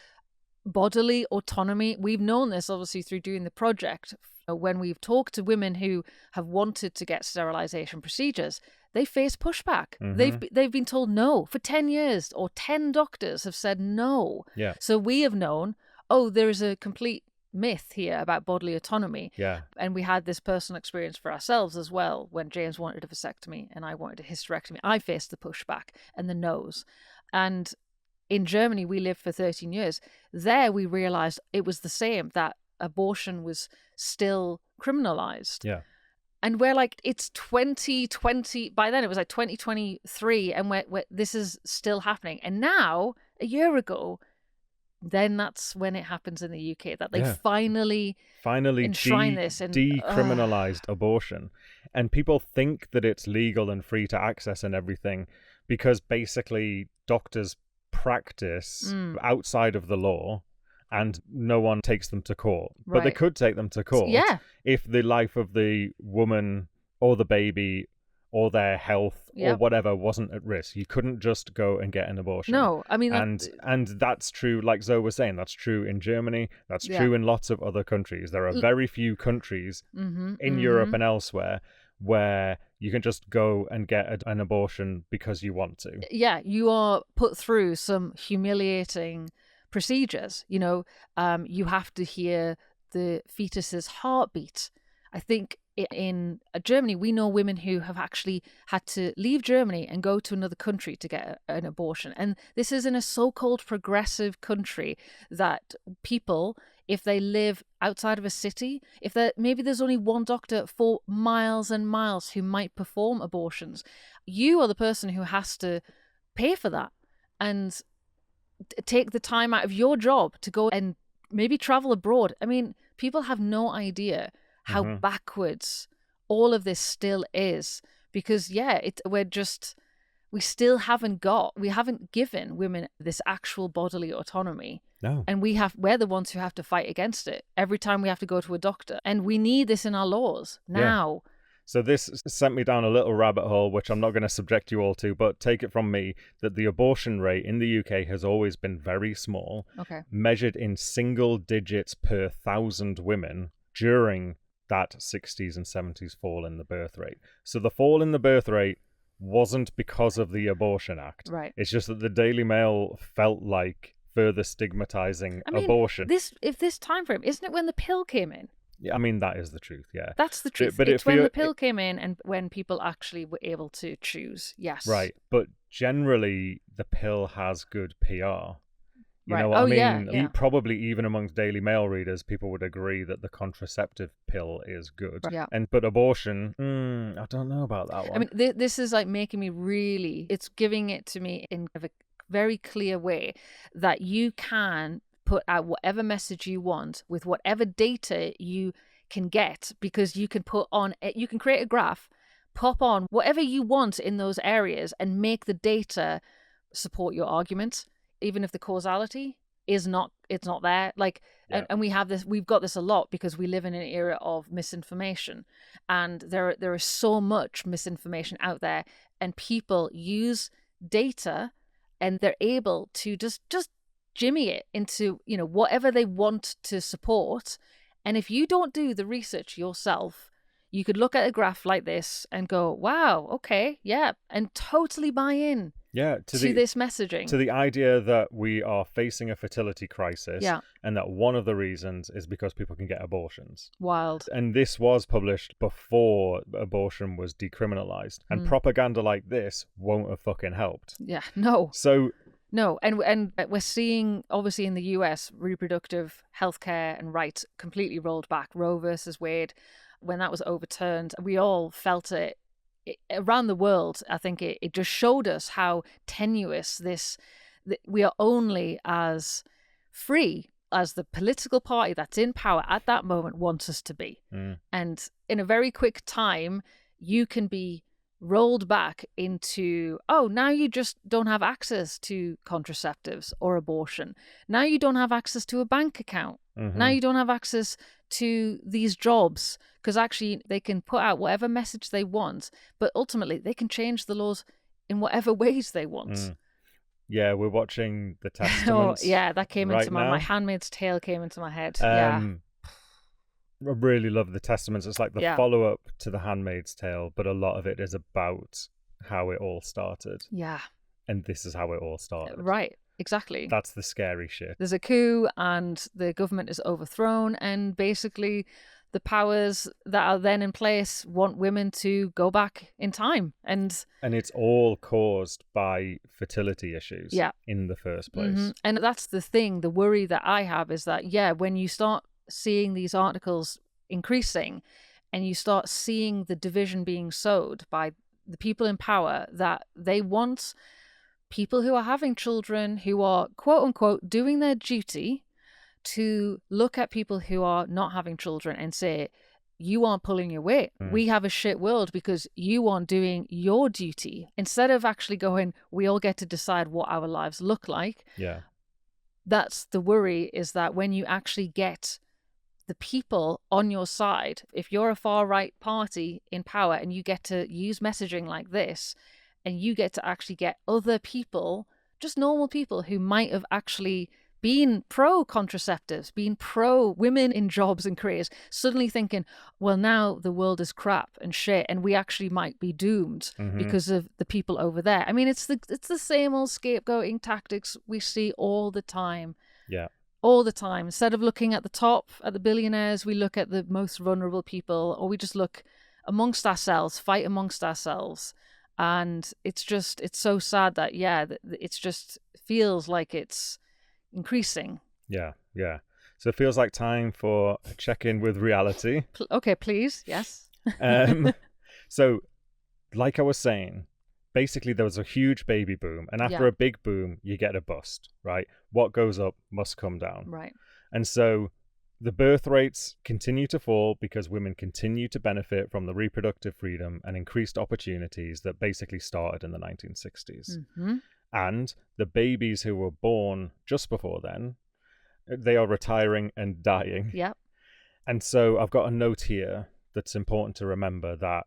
bodily autonomy. We've known this obviously through doing the project. When we've talked to women who have wanted to get sterilization procedures, they face pushback. They've been told no for 10 years, or 10 doctors have said no. Yeah. So we have known, oh, there is a complete myth here about bodily autonomy. Yeah. And we had this personal experience for ourselves as well. When James wanted a vasectomy and I wanted a hysterectomy, I faced the pushback and the no's. And in Germany, we lived for 13 years. There we realized it was the same, that abortion was still criminalized. Yeah. And we're like, it's 2020. By then, it was like 2023, and this is still happening. And now, a year ago, then that's when it happens in the UK, that they finally enshrine this and decriminalized abortion. And people think that it's legal and free to access and everything because basically doctors practice outside of the law. And no one takes them to court. But Right. they could take them to court if the life of the woman or the baby or their health or whatever wasn't at risk. You couldn't just go and get an abortion. No, I mean... And that's true, like Zoe was saying, that's true in Germany. That's true in lots of other countries. There are very few countries in Europe and elsewhere where you can just go and get an abortion because you want to. Yeah, you are put through some humiliating procedures. You know, you have to hear the fetus's heartbeat. I think in Germany, we know women who have actually had to leave Germany and go to another country to get an abortion. And this is in a so-called progressive country that people, if they live outside of a city, maybe there's only one doctor for miles and miles who might perform abortions, you are the person who has to pay for that and take the time out of your job to go and maybe travel abroad. I mean, people have no idea how backwards all of this still is, because we still haven't given women this actual bodily autonomy. No. And we're the ones who have to fight against it every time we have to go to a doctor. And we need this in our laws now. Yeah. So this sent me down a little rabbit hole, which I'm not going to subject you all to, but take it from me that the abortion rate in the UK has always been very small, measured in single digits per 1,000 women during that 60s and 70s fall in the birth rate. So the fall in the birth rate wasn't because of the Abortion Act. Right. It's just that the Daily Mail felt like further stigmatizing abortion. This time frame, isn't it when the pill came in? Yeah, I mean, that is the truth, yeah. That's the truth. But it's when the pill came in and when people actually were able to choose, yes. Right, but generally, the pill has good PR. You know what I mean? Yeah. Probably even amongst Daily Mail readers, people would agree that the contraceptive pill is good. Yeah. But abortion, I don't know about that one. I mean, this is like making me really... It's giving it to me in a very clear way that you can put out whatever message you want with whatever data you can get, because you can create a graph, pop on whatever you want in those areas and make the data support your argument, even if the causality it's not there. Like, and we've got this a lot because we live in an era of misinformation, and there is so much misinformation out there, and people use data and they're able to just jimmy it into, whatever they want to support. And if you don't do the research yourself, you could look at a graph like this and go, wow, okay, yeah, and totally buy in to this messaging. To the idea that we are facing a fertility crisis, and that one of the reasons is because people can get abortions. Wild. And this was published before abortion was decriminalized. And propaganda like this won't have fucking helped. Yeah, no. So... No, and we're seeing, obviously in the US, reproductive healthcare and rights completely rolled back. Roe versus Wade, when that was overturned, we all felt it around the world. I think it just showed us how tenuous we are only as free as the political party that's in power at that moment wants us to be. And in a very quick time, you can be rolled back into, now you just don't have access to contraceptives or abortion. Now you don't have access to a bank account. Now you don't have access to these jobs, because actually they can put out whatever message they want, but ultimately they can change the laws in whatever ways they want. Yeah, we're watching The Testaments. That came into my Handmaid's Tale came into my head. I really love The Testaments. It's like the follow-up to The Handmaid's Tale, but a lot of it is about how it all started. Yeah. And this is how it all started. Right. exactly. That's the scary shit. There's a coup and the government is overthrown, and basically the powers that are then in place want women to go back in time. And it's all caused by fertility issues in the first place. Mm-hmm. And that's the thing, the worry that I have is that, when you start seeing these articles increasing and you start seeing the division being sowed by the people in power, that they want people who are having children, who are quote unquote doing their duty, to look at people who are not having children and say, you aren't pulling your weight. We have a shit world because you aren't doing your duty. Instead of actually going, we all get to decide what our lives look like. Yeah. That's the worry, is that when you actually get the people on your side, if you're a far right party in power and you get to use messaging like this, and you get to actually get other people, just normal people who might have actually been pro-contraceptives, been pro-women in jobs and careers, suddenly thinking, well, now the world is crap and shit, and we actually might be doomed because of the people over there. I mean, it's the same old scapegoating tactics we see all the time. Yeah. All the time. Instead of looking at the top, at the billionaires, we look at the most vulnerable people, or we just look amongst ourselves, fight amongst ourselves. And it's so sad that, it's just feels like it's increasing. Yeah. So it feels like time for a check-in with reality. Okay, please. Yes. So, like I was saying, basically there was a huge baby boom, and after a big boom, you get a bust, right? What goes up must come down. Right. And so the birth rates continue to fall because women continue to benefit from the reproductive freedom and increased opportunities that basically started in the 1960s. Mm-hmm. And the babies who were born just before then, they are retiring and dying. Yep. And so I've got a note here that's important to remember that,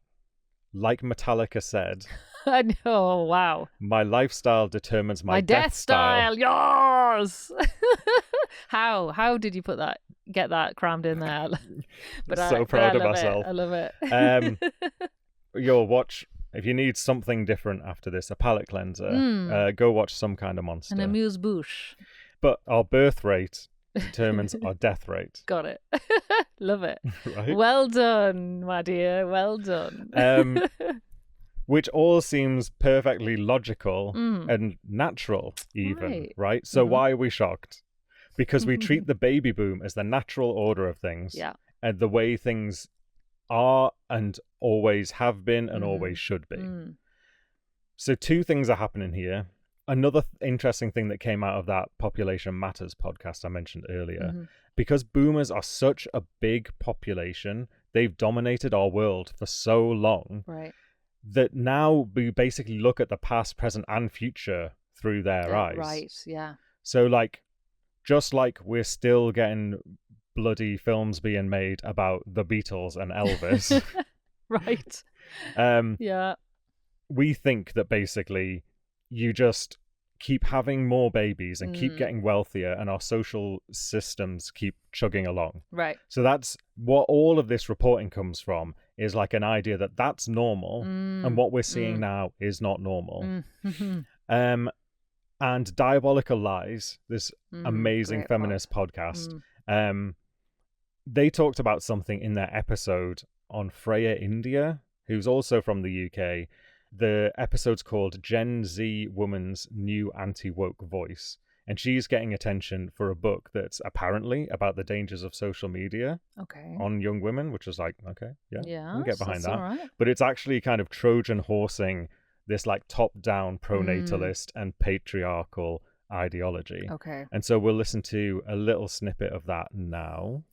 like Metallica said, I know, wow. my lifestyle determines my death style. Yours! How did you get that crammed in there? But so proud of myself. I love it. Watch, if you need something different after this, a palate cleanser, go watch Some Kind of Monster. An amuse-bouche. But our birth rate determines our death rate. Got it. Love it. Right? Well done, my dear. Well done. Which all seems perfectly logical and natural, even, right? So why are we shocked? Because we treat the baby boom as the natural order of things, and the way things are and always have been and always should be. So two things are happening here. Another interesting thing that came out of that Population Matters podcast I mentioned earlier, because boomers are such a big population, they've dominated our world for so long, that now we basically look at the past, present, and future through their eyes. Right, yeah. So, just like we're still getting bloody films being made about the Beatles and Elvis. Right. Yeah. We think that basically you just keep having more babies and keep getting wealthier, and our social systems keep chugging along. Right. So that's what all of this reporting comes from, is like an idea that that's normal, and what we're seeing now is not normal. And Diabolical Lies, this amazing feminist podcast, they talked about something in their episode on Freya India, who's also from the UK. The episode's called Gen Z Woman's New Anti-Woke Voice. And she's getting attention for a book that's apparently about the dangers of social media on young women, which is like, okay, yeah, we'll get behind that. Right. But it's actually kind of Trojan horsing this like top-down pronatalist and patriarchal ideology. Okay. And so we'll listen to a little snippet of that now.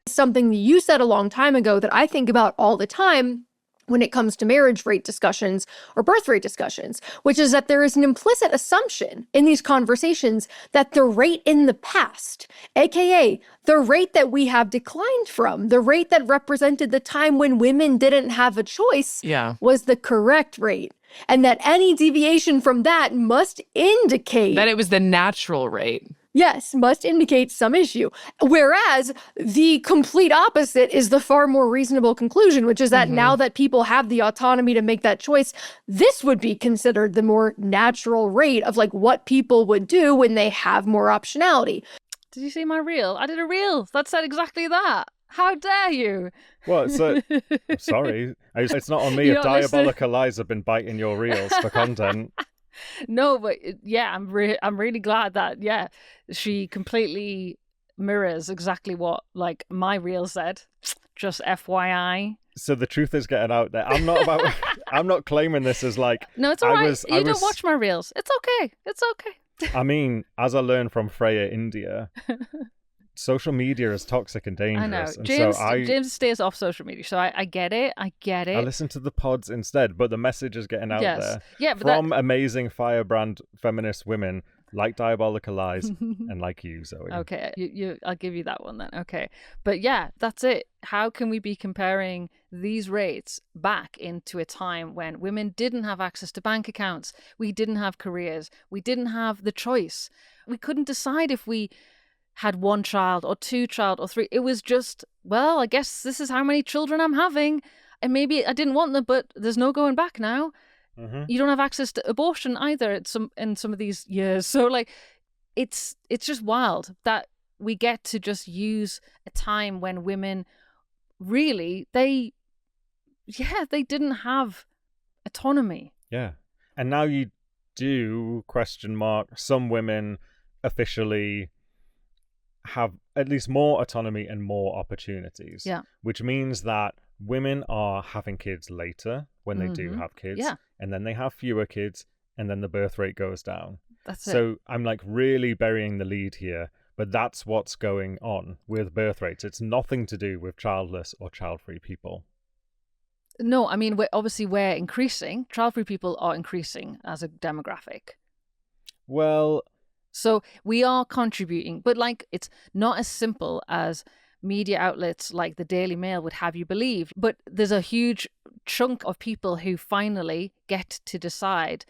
Something that you said a long time ago that I think about all the time when it comes to marriage rate discussions or birth rate discussions, which is that there is an implicit assumption in these conversations that the rate in the past, aka the rate that we have declined from, the rate that represented the time when women didn't have a choice, was the correct rate. And that any deviation from that must indicate that it was the natural rate. Yes, must indicate some issue. Whereas the complete opposite is the far more reasonable conclusion, which is that now that people have the autonomy to make that choice, this would be considered the more natural rate of like what people would do when they have more optionality. Did you see my reel? I did a reel that said exactly that. How dare you? Well, so I'm sorry. It's not on me if Diabolical Lies have been biting your reels for content. No, but yeah, I'm really glad that, yeah, she completely mirrors exactly what like my reel said. Just FYI. So the truth is getting out there. I'm not claiming this as like, no, it's all right. You don't watch my reels. It's okay. It's okay. I mean, as I learned from Freya India, social media is toxic and dangerous. I know. James stays off social media, so I get it. I listen to the pods instead, but the message is getting out there. Yeah, but from amazing firebrand feminist women like Diabolical Lies and like you, Zoe. Okay, I'll give you that one then. Okay, but yeah, that's it. How can we be comparing these rates back into a time when women didn't have access to bank accounts, we didn't have careers, we didn't have the choice, we couldn't decide if we had one child or two child or three. It was just, well, I guess this is how many children I'm having, and maybe I didn't want them, but there's no going back now. You don't have access to abortion either in some of these years. So like, it's just wild that we get to just use a time when women really, they didn't have autonomy. Yeah. And now you do, ? Some women officially have at least more autonomy and more opportunities. Yeah. Which means that women are having kids later when they do have kids. Yeah. And then they have fewer kids, and then the birth rate goes down. That's it. So I'm like really burying the lead here, but that's what's going on with birth rates. It's nothing to do with childless or child-free people. No, I mean, we're increasing. Child-free people are increasing as a demographic. Well, so we are contributing, but like, it's not as simple as media outlets like the Daily Mail would have you believe. But there's a huge chunk of people who finally get to decide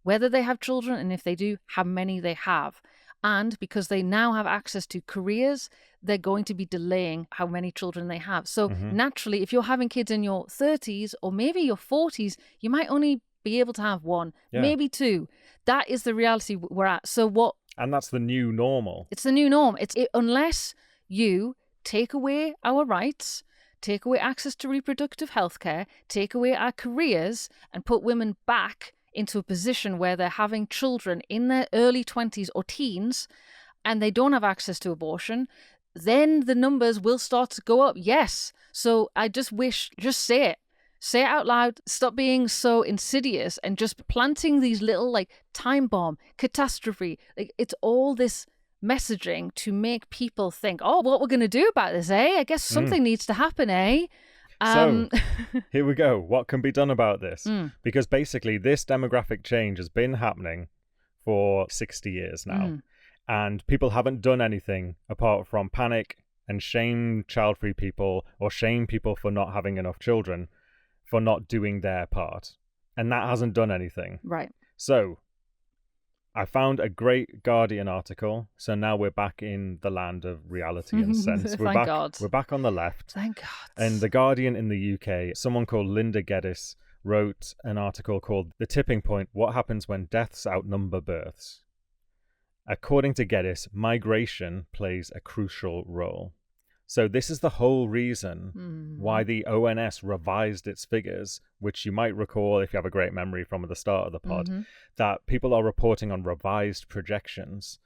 whether they have children, and if they do, how many they have. And because they now have access to careers, they're going to be delaying how many children they have. So naturally, if you're having kids in your 30s or maybe your 40s, you might only be able to have one, maybe two. That is the reality we're at. So what? And that's the new normal. It's the new norm. Unless you take away our rights, take away access to reproductive health care, take away our careers, and put women back into a position where they're having children in their early 20s or teens, and they don't have access to abortion, then the numbers will start to go up. Yes. So I just say it. Say it out loud. Stop being so insidious and just planting these little like time bomb, catastrophe. Like, it's all this messaging to make people think, oh, what we're going to do about this, eh? I guess something needs to happen, eh? So here we go. What can be done about this? Because basically this demographic change has been happening for 60 years now. And people haven't done anything apart from panic and shame child-free people or shame people for not having enough children, for not doing their part. And that hasn't done anything. Right. So I found a great Guardian article. So now we're back in the land of reality and sense. Thank God. We're back on the left. Thank God. And the Guardian in the UK, someone called Linda Geddes wrote an article called The Tipping Point, What Happens When Deaths Outnumber Births. According to Geddes, migration plays a crucial role. So this is the whole reason why the ONS revised its figures, which you might recall if you have a great memory from the start of the pod, that people are reporting on revised projections.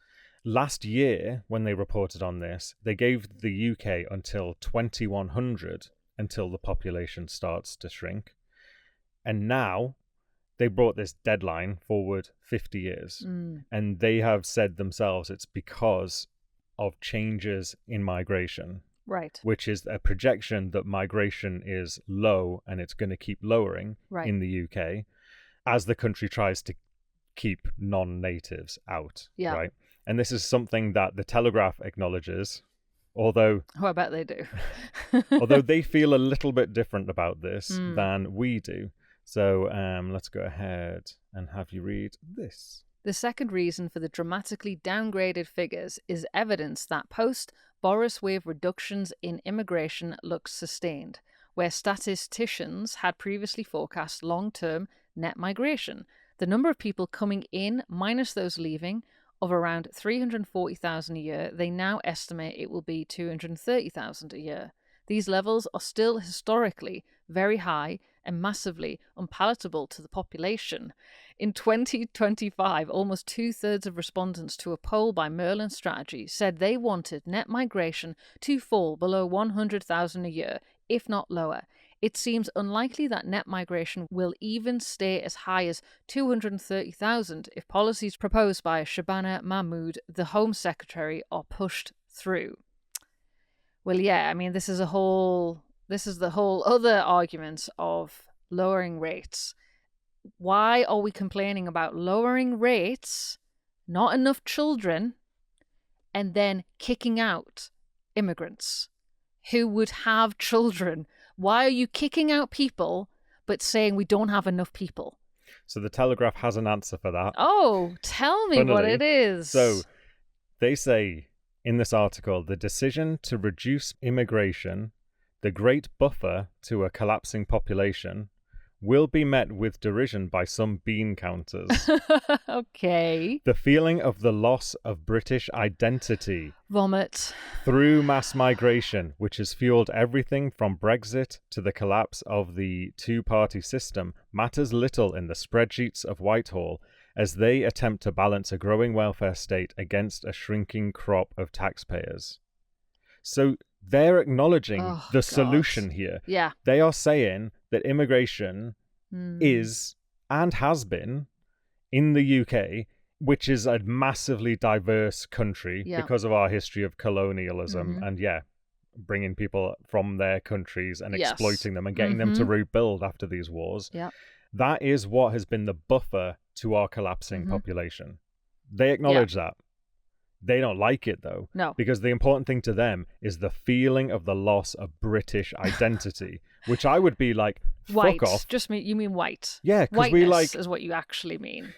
Last year, when they reported on this, they gave the UK until 2100 until the population starts to shrink. And now they brought this deadline forward 50 years. And they have said themselves it's because of changes in migration. Right. Which is a projection that migration is low and it's going to keep lowering in the UK as the country tries to keep non-natives out. Yeah. Right. And this is something that the Telegraph acknowledges, although... Oh, I bet they do. although they feel a little bit different about this than we do. So let's go ahead and have you read this. The second reason for the dramatically downgraded figures is evidence that post-Boris wave reductions in immigration look sustained, where statisticians had previously forecast long-term net migration. The number of people coming in minus those leaving of around 340,000 a year, they now estimate it will be 230,000 a year. These levels are still historically very high and massively unpalatable to the population. In 2025, almost 2/3 of respondents to a poll by Merlin Strategy said they wanted net migration to fall below 100,000 a year, if not lower. It seems unlikely that net migration will even stay as high as 230,000 if policies proposed by Shabana Mahmood, the Home Secretary, are pushed through. Well, yeah, I mean, this is the whole other argument of lowering rates. Why are we complaining about lowering rates, not enough children, and then kicking out immigrants who would have children? Why are you kicking out people but saying we don't have enough people? So the Telegraph has an answer for that. Oh, tell me what it is. So they say in this article, the decision to reduce immigration, the great buffer to a collapsing population, will be met with derision by some bean counters. Okay. The feeling of the loss of British identity. Vomit. Through mass migration, which has fueled everything from Brexit to the collapse of the two-party system, matters little in the spreadsheets of Whitehall as they attempt to balance a growing welfare state against a shrinking crop of taxpayers. So they're acknowledging the solution here. Yeah. They are saying that immigration is and has been in the UK, which is a massively diverse country because of our history of colonialism and bringing people from their countries and exploiting them and getting them to rebuild after these wars. Yeah. That is what has been the buffer to our collapsing population. They acknowledge that. They don't like it, though. No. Because the important thing to them is the feeling of the loss of British identity, which I would be like, fuck white. off. You mean white. Yeah, because we like is what you actually mean.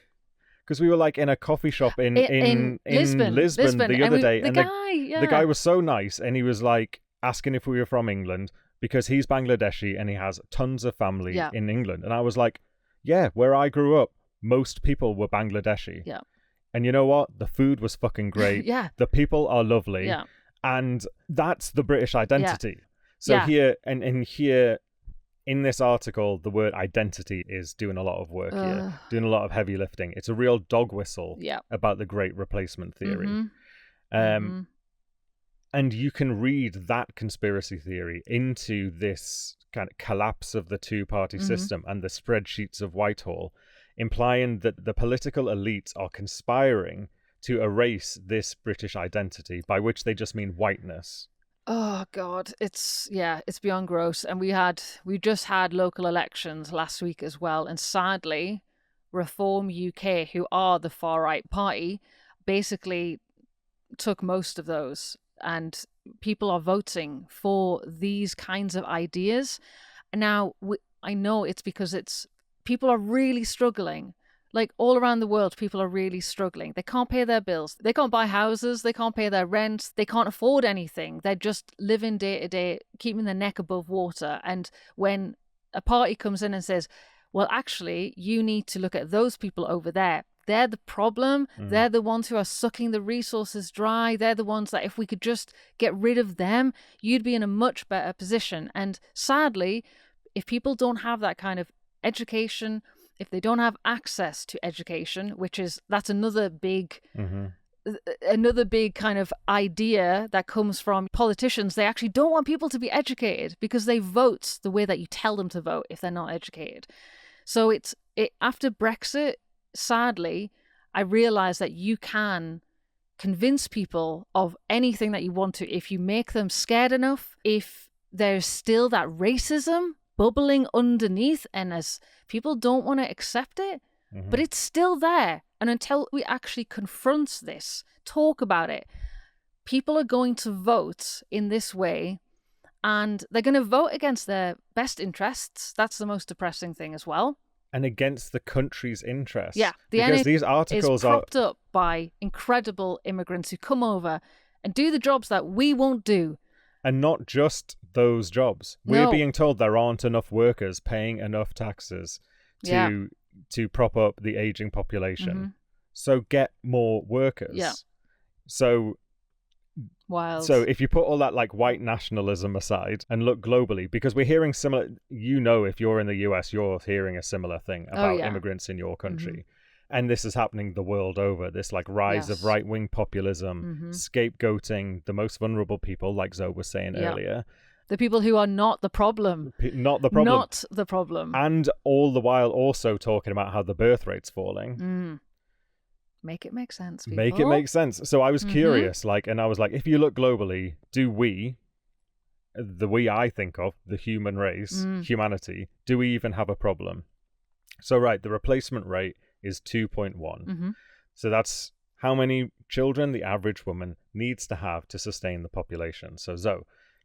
Because we were like in a coffee shop in Lisbon the other day, and the guy was so nice, and he was like asking if we were from England because he's Bangladeshi and he has tons of family in England, and I was like, yeah, where I grew up, most people were Bangladeshi. Yeah. And you know what? The food was fucking great. Yeah. The people are lovely. Yeah. And that's the British identity. So here in this article, the word identity is doing a lot of work here, doing a lot of heavy lifting. It's a real dog whistle about the great replacement theory. And you can read that conspiracy theory into this kind of collapse of the two-party system and the spreadsheets of Whitehall, implying that the political elites are conspiring to erase this British identity, by which they just mean whiteness. Oh God, it's beyond gross. And we just had local elections last week as well, and sadly, Reform UK, who are the far right party, basically took most of those, and people are voting for these kinds of ideas. Now, I know it's because people are really struggling. Like all around the world, people are really struggling. They can't pay their bills. They can't buy houses. They can't pay their rent. They can't afford anything. They're just living day to day, keeping their neck above water. And when a party comes in and says, well, actually, you need to look at those people over there. They're the problem. They're the ones who are sucking the resources dry. They're the ones that if we could just get rid of them, you'd be in a much better position. And sadly, if people don't have that kind of education, if they don't have access to education, that's another big kind of idea that comes from politicians. They actually don't want people to be educated because they vote the way that you tell them to vote if they're not educated. So after Brexit, sadly, I realized that you can convince people of anything that you want to if you make them scared enough, if there's still that racism bubbling underneath, and as people don't want to accept it, but it's still there. And until we actually confront this, talk about it, people are going to vote in this way, and they're going to vote against their best interests. That's the most depressing thing as well. and against the country's interests. Yeah, because these articles is propped up by incredible immigrants who come over and do the jobs that we won't do. And not just those jobs. We're being told there aren't enough workers paying enough taxes to prop up the aging population. Mm-hmm. So get more workers. Yeah. So wild. So if you put all that like white nationalism aside and look globally, because we're hearing similar, if you're in the US, you're hearing a similar thing about immigrants in your country. Mm-hmm. And this is happening the world over, this like rise of right-wing populism, scapegoating the most vulnerable people, like Zoe was saying earlier. The people who are not the problem. Not the problem. Not the problem. And all the while also talking about how the birth rate's falling. Mm. Make it make sense, people. Make it make sense. So I was curious, and I was like, if you look globally, do we, I think of, the human race, humanity, do we even have a problem? So the replacement rate is 2.1. Mm-hmm. So that's how many children the average woman needs to have to sustain the population. So Zoe,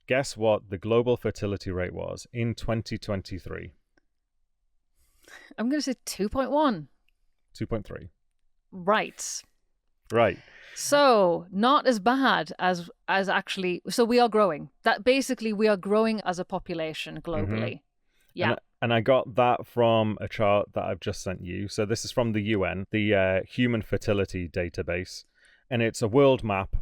guess what the global fertility rate was in 2023? I'm going to say 2.1. 2.3. Right. So not as bad as actually. So we are growing. That basically we are growing as a population globally. Mm-hmm. Yeah. And I got that from a chart that I've just sent you. So this is from the UN, the Human Fertility Database, and it's a world map.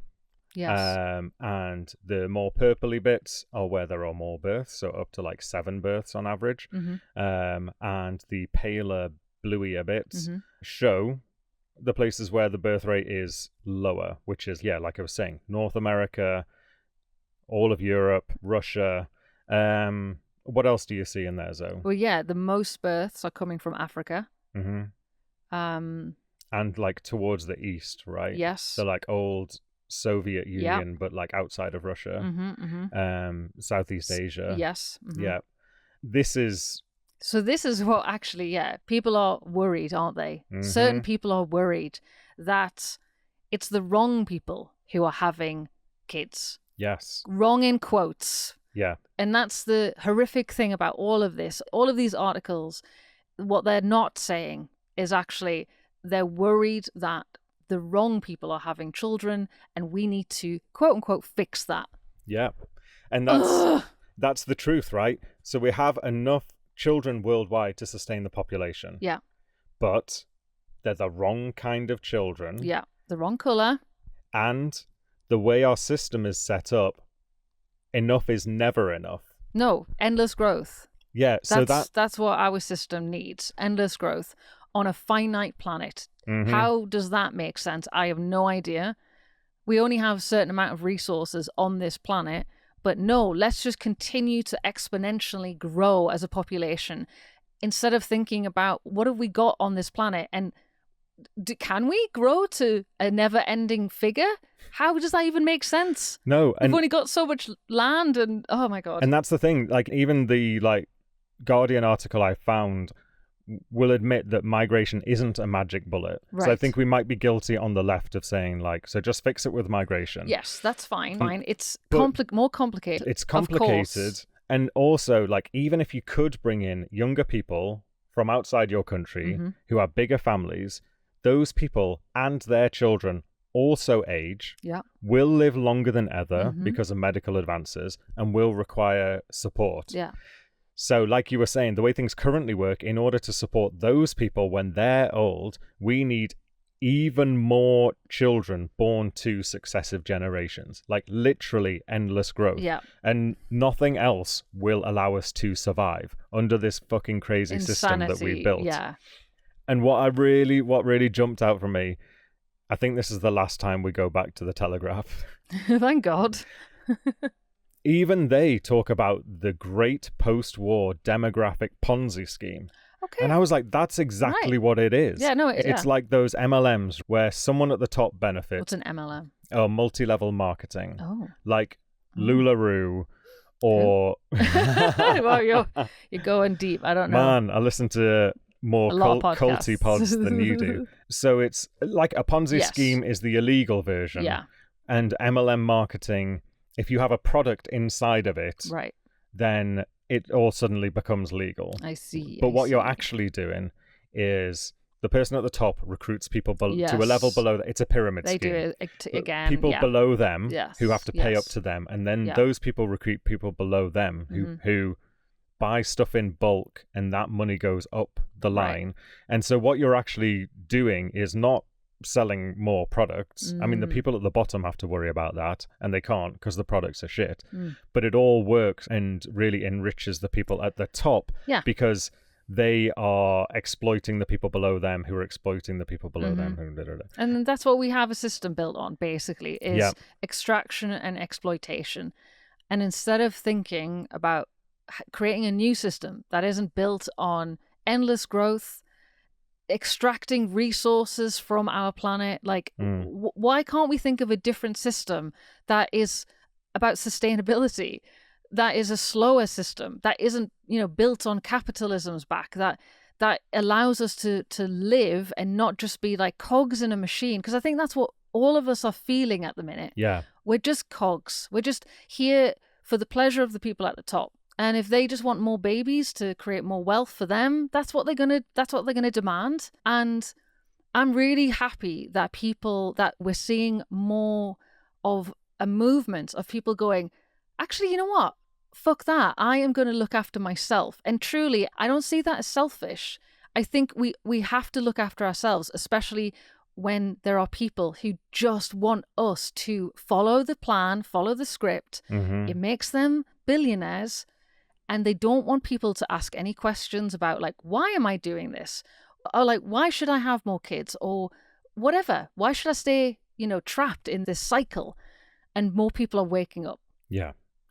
Yes. And the more purpley bits are where there are more births, so up to like 7 births on average. Mm-hmm. And the paler, bluier bits show the places where the birth rate is lower, which is, like I was saying, North America, all of Europe, Russia. What else do you see in there, Zoe? Well, the most births are coming from Africa. Mm-hmm. And like towards the east, right? Yes. So like old Soviet Union, but like outside of Russia. Southeast Asia. Yes. Mm-hmm. Yeah. This is what actually, people are worried, aren't they? Mm-hmm. Certain people are worried that it's the wrong people who are having kids. Yes. Wrong in quotes. Yeah. And that's the horrific thing about all of this. All of these articles, what they're not saying is actually they're worried that the wrong people are having children and we need to, quote unquote, fix that. Yeah. And that's the truth, right? So we have enough children worldwide to sustain the population. Yeah. But they're the wrong kind of children. Yeah. The wrong colour. And the way our system is set up, enough is never enough. No, endless growth. Yeah, that's what our system needs. Endless growth on a finite planet. Mm-hmm. How does that make sense? I have no idea. We only have a certain amount of resources on this planet, but no, let's just continue to exponentially grow as a population instead of thinking about what have we got on this planet and can we grow to a never-ending figure? How does that even make sense? No, we've only got so much land, and oh my god! And that's the thing. Like even the Guardian article I found will admit that migration isn't a magic bullet. Right. So I think we might be guilty on the left of saying so just fix it with migration. Yes, that's fine. It's more complicated. It's complicated, and also even if you could bring in younger people from outside your country who have bigger families. Those people and their children also age, will live longer than ever because of medical advances, and will require support. Yeah. So like you were saying, the way things currently work, in order to support those people when they're old, we need even more children born to successive generations. Like literally endless growth. Yeah. And nothing else will allow us to survive under this fucking crazy system that we built. Yeah. And what really jumped out for me, I think this is the last time we go back to the Telegraph. Thank God. Even they talk about the great post-war demographic Ponzi scheme. Okay. And I was like, that's exactly what it is. Yeah, no, it's like those MLMs where someone at the top benefits. What's an MLM? Oh, multi-level marketing. Oh. Like LuLaRoe or... Well, you're going deep. I don't know. Man, I listen to... more culty pods than you do. So it's like a Ponzi scheme is the illegal version. Yeah. And MLM marketing, if you have a product inside of it, right, then it all suddenly becomes legal. I see. But what you're actually doing is the person at the top recruits people to a level below that. It's a pyramid scheme. They do it again. People below them who have to pay up Yes. to them, and then those people recruit people below them who buy stuff in bulk, and that money goes up the line. Right. And so what you're actually doing is not selling more products. I mean, the people at the bottom have to worry about that, and they can't because the products are shit. But it all works and really enriches the people at the top because they are exploiting the people below them who are exploiting the people below them. And that's what we have a system built on, basically, is extraction and exploitation. And instead of thinking about creating a new system that isn't built on endless growth, extracting resources from our planet, like why can't we think of a different system that is about sustainability, that is a slower system, that isn't, built on capitalism's back, that allows us to live and not just be like cogs in a machine? Because I think that's what all of us are feeling at the minute. We're just cogs. We're just here for the pleasure of the people at the top. And if they just want more babies to create more wealth for them, that's what they're gonna demand. And I'm really happy that we're seeing more of a movement of people going, actually, you know what? Fuck that. I am going to look after myself. And truly, I don't see that as selfish. I think we have to look after ourselves, especially when there are people who just want us to follow the plan, follow the script. It makes them billionaires. And they don't want people to ask any questions about, like, why am I doing this? Or, like, why should I have more kids? Or whatever. Why should I stay, trapped in this cycle? And more people are waking up.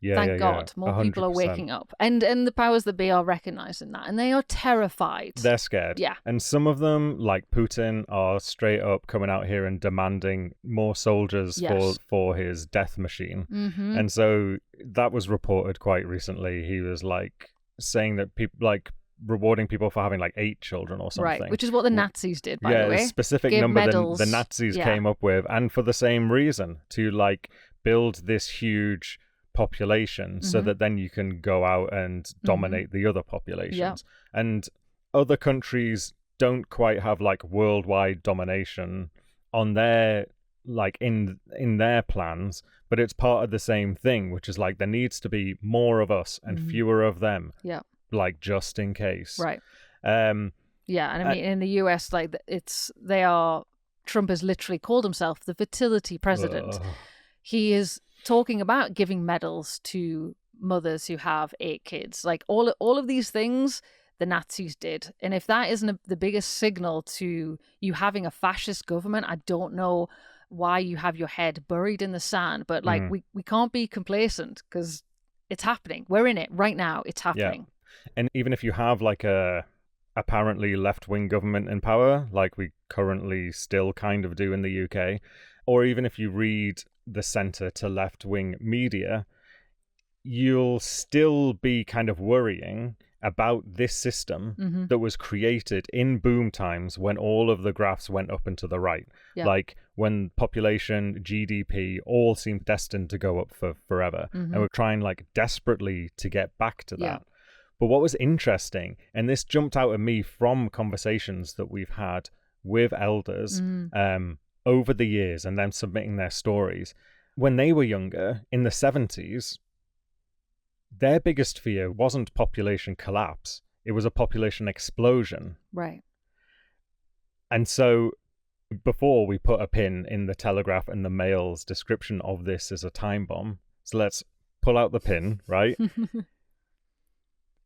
Thank God. More 100%. People are waking up. And the powers that be are recognizing that. And they are terrified. They're scared. Yeah. And some of them, like Putin, are straight up coming out here and demanding more soldiers for his death machine. And so that was reported quite recently. He was like saying that people like rewarding people for having like 8 children or something. Right, which is what the Nazis did, by the way. Yeah, a specific number than the Nazis came up with. And for the same reason, to like build this huge population so that then you can go out and dominate the other populations. And other countries don't quite have like worldwide domination on their like in their plans, but it's part of the same thing, which is like there needs to be more of us and fewer of them, like just in case. Right. And I mean in the US, like Trump has literally called himself the fertility president. He is talking about giving medals to mothers who have 8 kids. Like all of these things the Nazis did. And if that isn't the biggest signal to you having a fascist government, I don't know why you have your head buried in the sand. But like we can't be complacent because it's happening. We're in it right now. It's happening. And even if you have like a apparently left-wing government in power, like we currently still kind of do in the UK, or even if you read the centre to left-wing media, you'll still be kind of worrying about this system that was created in boom times when all of the graphs went up and to the right. Like when population, GDP, all seemed destined to go up for forever. And we're trying like desperately to get back to that. But what was interesting, and this jumped out at me from conversations that we've had with elders over the years and them submitting their stories, when they were younger, in the 70s, their biggest fear wasn't population collapse. It was a population explosion. Right. And so before we put a pin in the Telegraph and the Mail's description of this as a time bomb, so let's pull out the pin, right?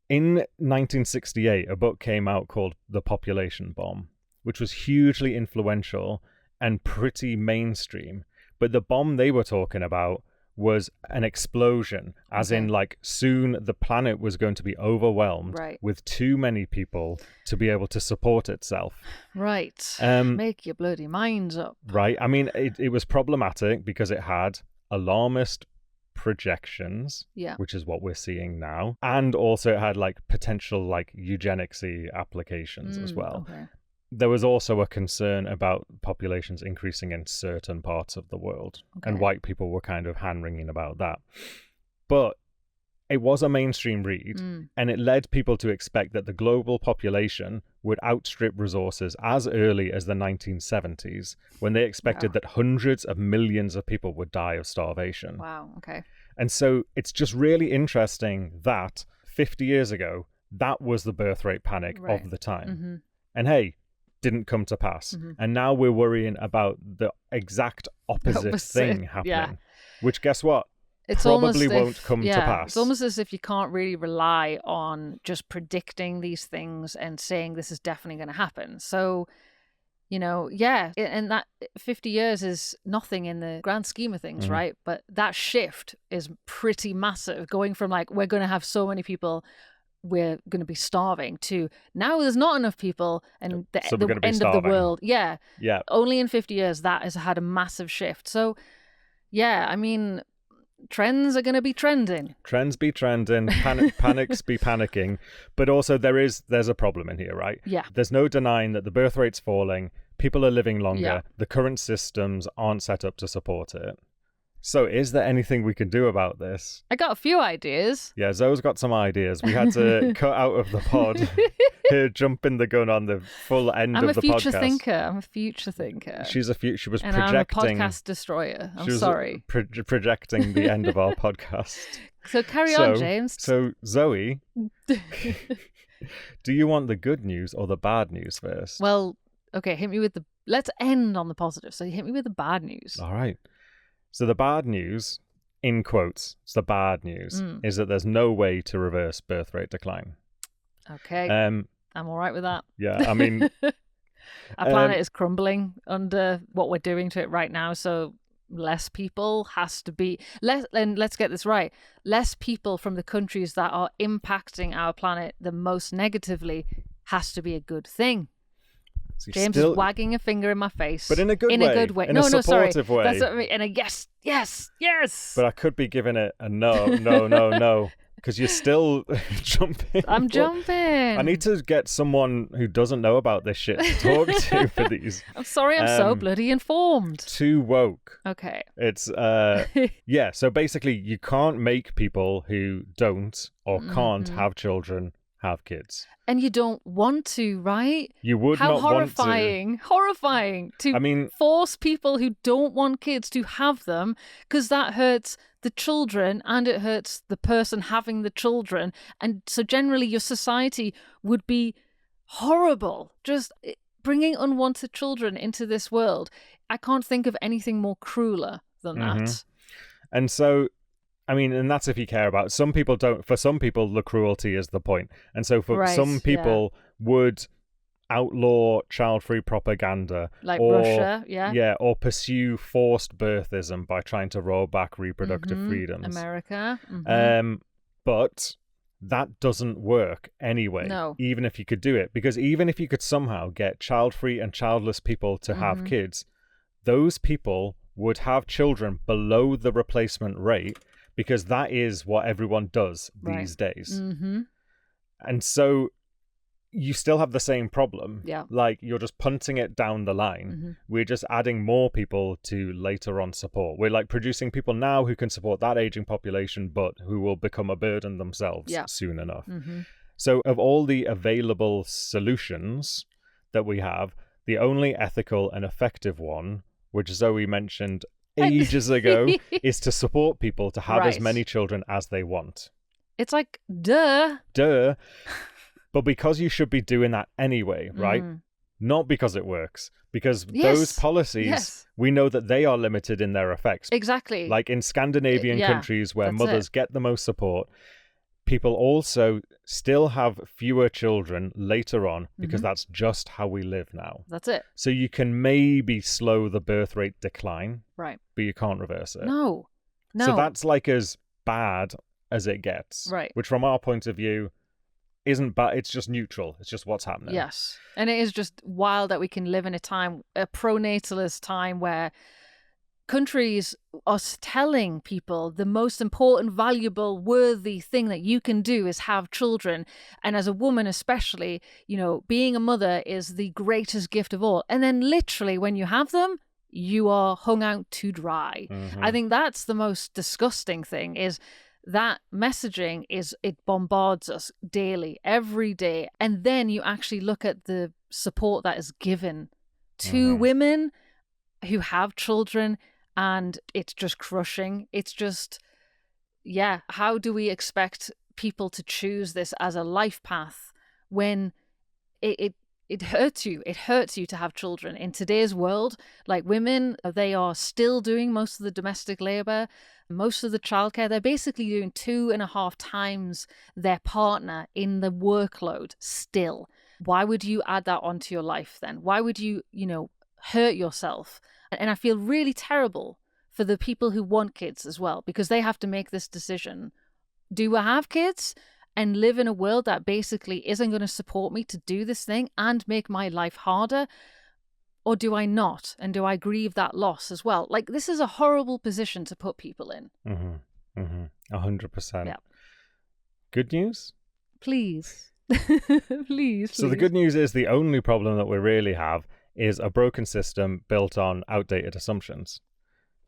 In 1968, a book came out called The Population Bomb, which was hugely influential and pretty mainstream. But the bomb they were talking about was an explosion, as in like soon the planet was going to be overwhelmed with too many people to be able to support itself. Right. Make your bloody minds up. Right. I mean, it was problematic because it had alarmist projections, which is what we're seeing now, and also it had like potential like eugenicsy applications as well. There was also a concern about populations increasing in certain parts of the world, and white people were kind of hand-wringing about that. But it was a mainstream read, and it led people to expect that the global population would outstrip resources as early as the 1970s, when they expected that hundreds of millions of people would die of starvation. Wow, okay. And so it's just really interesting that 50 years ago, that was the birth rate panic of the time. And hey, didn't come to pass. And now we're worrying about the exact opposite thing happening, which guess what? It's probably won't come to pass. It's almost as if you can't really rely on just predicting these things and saying this is definitely going to happen. So, you know, and that 50 years is nothing in the grand scheme of things, right? But that shift is pretty massive, going from like, we're going to have so many people, we're going to be starving, to now there's not enough people and the end of the world. Yeah. Only in 50 years that has had a massive shift. So, yeah, I mean, trends are going to be trending. Trends be trending, panics be panicking. But also there's a problem in here, right? Yeah. There's no denying that the birth rate's falling, people are living longer, the current systems aren't set up to support it. So is there anything we can do about this? I got a few ideas. Yeah, Zoe's got some ideas. We had to cut out of the pod, jumping the gun on the full end of the podcast. I'm a future thinker. She was and projecting. I'm a podcast destroyer. I'm sorry. Projecting the end of our podcast. So carry on, James. So Zoe, do you want the good news or the bad news first? Well, okay, let's end on the positive. So hit me with the bad news. All right. So the bad news, in quotes, it's the bad news, is that there's no way to reverse birth rate decline. Okay. I'm all right with that. Yeah, I mean... Our planet is crumbling under what we're doing to it right now, so less people has to be... And let's get this right. Less people from the countries that are impacting our planet the most negatively has to be a good thing. So James is wagging a finger in my face. But in a good way. In a good way. In a supportive way. That's what I mean. In a yes. But I could be giving it a no. Because you're still jumping. I'm jumping. I need to get someone who doesn't know about this shit to talk to for these. I'm sorry, I'm so bloody informed. Too woke. Okay. It's, so basically you can't make people who don't or can't have children have kids. And you don't want to, right? You would not want to. Horrifying to force people who don't want kids to have them, because that hurts the children and it hurts the person having the children. And so generally your society would be horrible. Just bringing unwanted children into this world. I can't think of anything more crueler than that. And so... I mean, and that's if you care about. Some people don't. For some people, the cruelty is the point. And so for some people would outlaw child-free propaganda. Like Russia, Yeah, or pursue forced birthism by trying to roll back reproductive freedoms. America. But that doesn't work anyway. No. Even if you could do it. Because even if you could somehow get child-free and childless people to have kids, those people would have children below the replacement rate, because that is what everyone does these days. And so you still have the same problem. Yeah. Like, you're just punting it down the line. We're just adding more people to later on support. We're like producing people now who can support that aging population, but who will become a burden themselves soon enough. So of all the available solutions that we have, the only ethical and effective one, which Zoe mentioned ages ago, is to support people to have as many children as they want. It's like, duh. But because you should be doing that anyway, right? Not because it works. Because those policies, we know that they are limited in their effects. Exactly. Like in Scandinavian countries where mothers get the most support, people also still have fewer children later on, because that's just how we live now. That's it. So you can maybe slow the birth rate decline, right? But you can't reverse it. No. So that's like as bad as it gets. Right. Which from our point of view isn't bad. It's just neutral. It's just what's happening. Yes. And it is just wild that we can live in a pronatalist time where countries are telling people the most important, valuable, worthy thing that you can do is have children. And as a woman especially, you know, being a mother is the greatest gift of all. And then literally when you have them, you are hung out to dry. I think that's the most disgusting thing, is that messaging it bombards us daily, every day. And then you actually look at the support that is given to women who have children, and it's just crushing. It's just, yeah, how do we expect people to choose this as a life path when it hurts you? It hurts you to have children. In today's world, like women, they are still doing most of the domestic labor, most of the childcare. They're basically doing 2.5 times their partner in the workload still. Why would you add that onto your life then? Why would you, hurt yourself? And I feel really terrible for the people who want kids as well, because they have to make this decision. Do I have kids and live in a world that basically isn't going to support me to do this thing and make my life harder? Or do I not? And do I grieve that loss as well? Like, this is a horrible position to put people in. 100%. Yeah. Good news? Please. Please. So the good news is the only problem that we really have is a broken system built on outdated assumptions.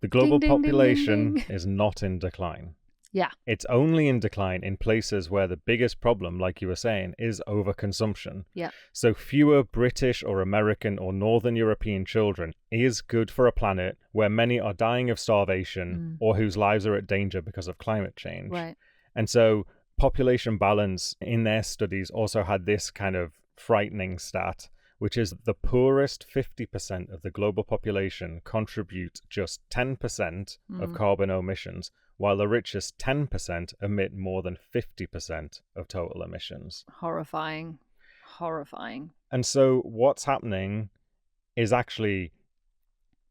The global population is not in decline. Yeah. It's only in decline in places where the biggest problem, like you were saying, is overconsumption. Yeah. So fewer British or American or Northern European children is good for a planet where many are dying of starvation or whose lives are at danger because of climate change. Right. And so population balance in their studies also had this kind of frightening stat, which is the poorest 50% of the global population contribute just 10% of carbon emissions, while the richest 10% emit more than 50% of total emissions. Horrifying. And so what's happening is actually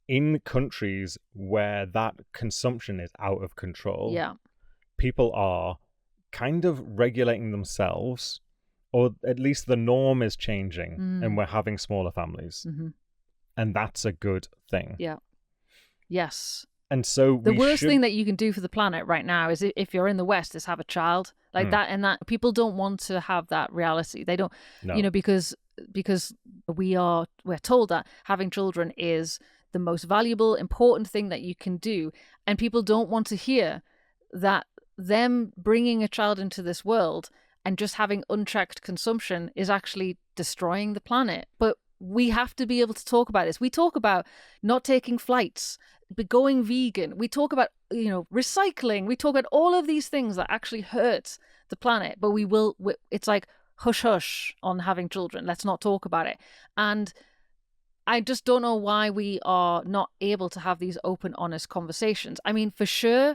in countries where that consumption is out of control, people are kind of regulating themselves, or at least the norm is changing, and we're having smaller families. And that's a good thing. Yeah. Yes. And so the worst thing that you can do for the planet right now is, if you're in the West, is have a child like that. And that people don't want to have that reality. They don't, because we're told that having children is the most valuable, important thing that you can do. And people don't want to hear that them bringing a child into this world and just having unchecked consumption is actually destroying the planet. But we have to be able to talk about this. We talk about not taking flights, but going vegan. We talk about, recycling. We talk about all of these things that actually hurt the planet. But it's like hush hush on having children. Let's not talk about it. And I just don't know why we are not able to have these open, honest conversations. I mean, for sure,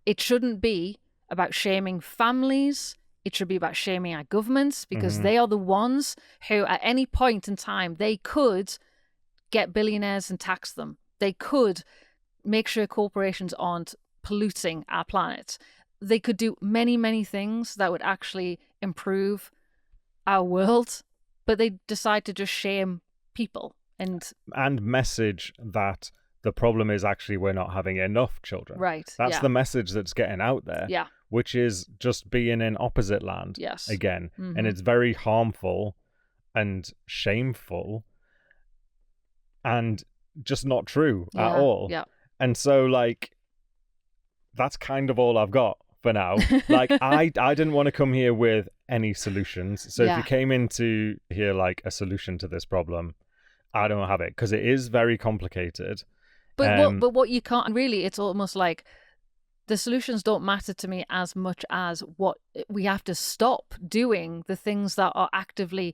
it shouldn't be about shaming families. It should be about shaming our governments, because they are the ones who at any point in time, they could get billionaires and tax them. They could make sure corporations aren't polluting our planet. They could do many, many things that would actually improve our world, but they decide to just shame people and message that the problem is actually we're not having enough children. Right. That's the message that's getting out there. Yeah. Which is just being in opposite land. Yes. Again. And it's very harmful and shameful and just not true at all. Yeah. And so, like, that's kind of all I've got for now. Like, I didn't want to come here with any solutions. So if you came in to hear like a solution to this problem, I don't have it, because it is very complicated. But what you can't really, it's almost like the solutions don't matter to me as much as what we have to stop doing, the things that are actively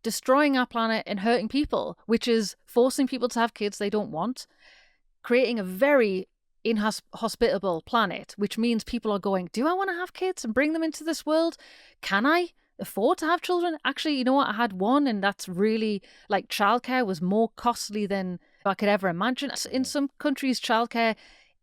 destroying our planet and hurting people, which is forcing people to have kids they don't want, creating a very inhospitable planet, which means people are going, do I want to have kids and bring them into this world? Can I afford to have children? Actually, you know what? I had one, and that's really, like, childcare was more costly than I could ever imagine. In some countries, childcare,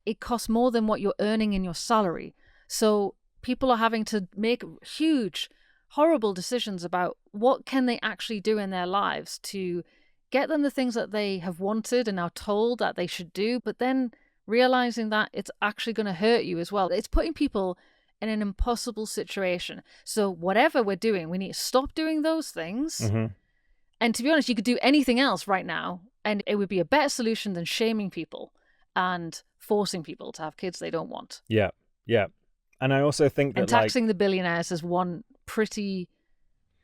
it costs more than what you're earning in your salary. So people are having to make huge, horrible decisions about what can they actually do in their lives to get them the things that they have wanted and are told that they should do, but then realizing that it's actually going to hurt you as well. It's putting people in an impossible situation. So whatever we're doing, we need to stop doing those things. And to be honest, you could do anything else right now, and it would be a better solution than shaming people and forcing people to have kids they don't want. Yeah. And I also think that and taxing the billionaires is one pretty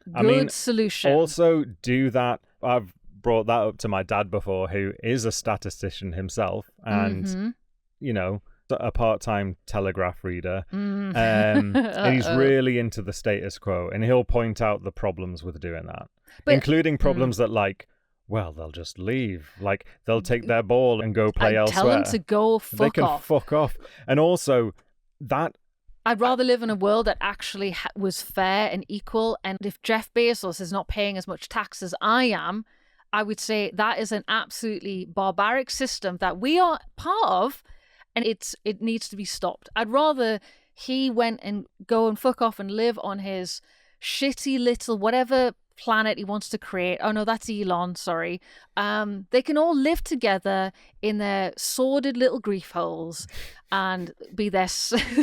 good I mean, solution. Also do that. I've brought that up to my dad before, who is a statistician himself and, you know, a part-time Telegraph reader. And he's really into the status quo, and he'll point out the problems with doing that, including problems that, like, well, they'll just leave. Like, they'll take their ball and go play elsewhere. Tell them to go fuck off. They can fuck off. And also, that... I'd rather live in a world that actually was fair and equal. And if Jeff Bezos is not paying as much tax as I am, I would say that is an absolutely barbaric system that we are part of, and it needs to be stopped. I'd rather he went and go and fuck off and live on his shitty little whatever planet he wants to create. Oh no, that's Elon, sorry. They can all live together in their sordid little grief holes and be there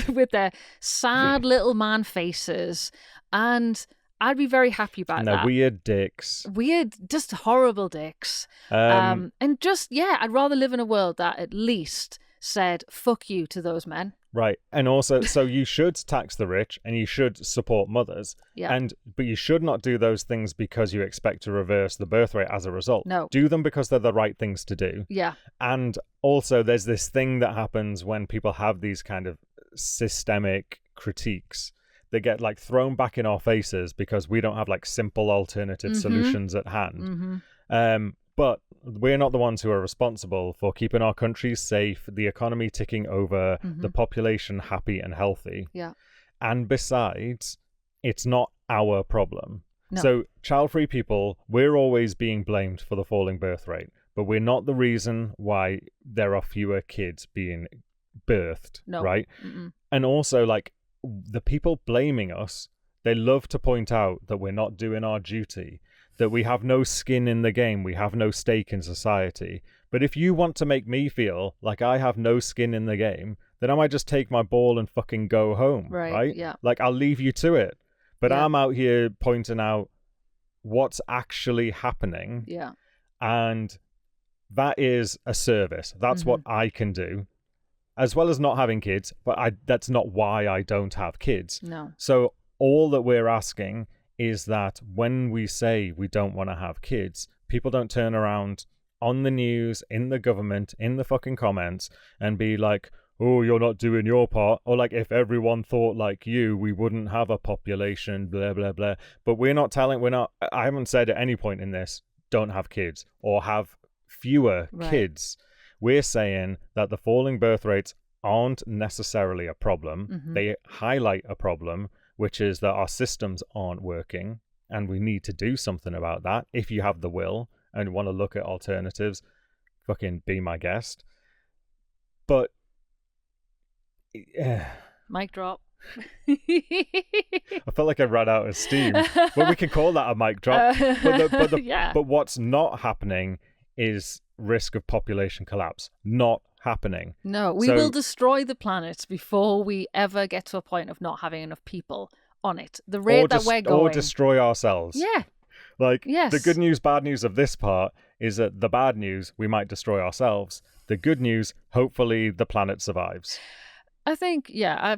with their sad little man faces, and I'd be very happy about that. Weird dicks. Weird, just horrible dicks. And just, yeah, I'd rather live in a world that at least said fuck you to those men. Right. And also, so you should tax the rich and you should support mothers. Yeah. But you should not do those things because you expect to reverse the birth rate as a result. No. Do them because they're the right things to do. Yeah. And also, there's this thing that happens when people have these kind of systemic critiques. They get like thrown back in our faces because we don't have like simple alternative solutions at hand. But we're not the ones who are responsible for keeping our countries safe, the economy ticking over, the population happy and healthy. Yeah. And besides, it's not our problem. No. So child-free people, we're always being blamed for the falling birth rate, but we're not the reason why there are fewer kids being birthed, right? And also, like, the people blaming us, they love to point out that we're not doing our duty, that we have no skin in the game, we have no stake in society. But if you want to make me feel like I have no skin in the game, then I might just take my ball and fucking go home, right? Yeah. Like, I'll leave you to it. But I'm out here pointing out what's actually happening. Yeah. And that is a service. That's what I can do, as well as not having kids. But that's not why I don't have kids. No. So all that we're asking is that when we say we don't want to have kids, people don't turn around on the news, in the government, in the fucking comments, and be like, oh, you're not doing your part. Or like, if everyone thought like you, we wouldn't have a population, blah, blah, blah. But I haven't said at any point in this, don't have kids or have fewer kids. We're saying that the falling birth rates aren't necessarily a problem. They highlight a problem, which is that our systems aren't working, and we need to do something about that. If you have the will and want to look at alternatives, fucking be my guest. But mic drop. I felt like I ran out of steam. But we can call that a mic drop. But what's not happening is risk of population collapse. Not happening. No, we will destroy the planet before we ever get to a point of not having enough people on it. The rate that we're going. Or destroy ourselves. Yeah. Like, the good news, bad news of this part is that the bad news, we might destroy ourselves. The good news, hopefully the planet survives. I think, I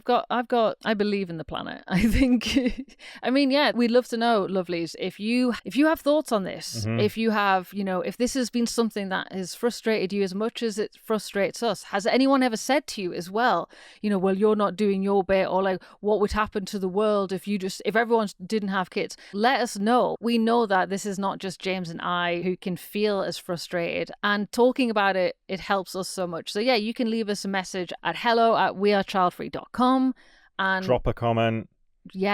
believe in the planet. I think, I mean, we'd love to know, lovelies, if you have thoughts on this, if you have, if this has been something that has frustrated you as much as it frustrates us, has anyone ever said to you as well, well, you're not doing your bit, or like, what would happen to the world if everyone didn't have kids? Let us know. We know that this is not just James and I who can feel as frustrated, and talking about it, it helps us so much. So you can leave us a message at hello@wearechildfree.com and drop a comment.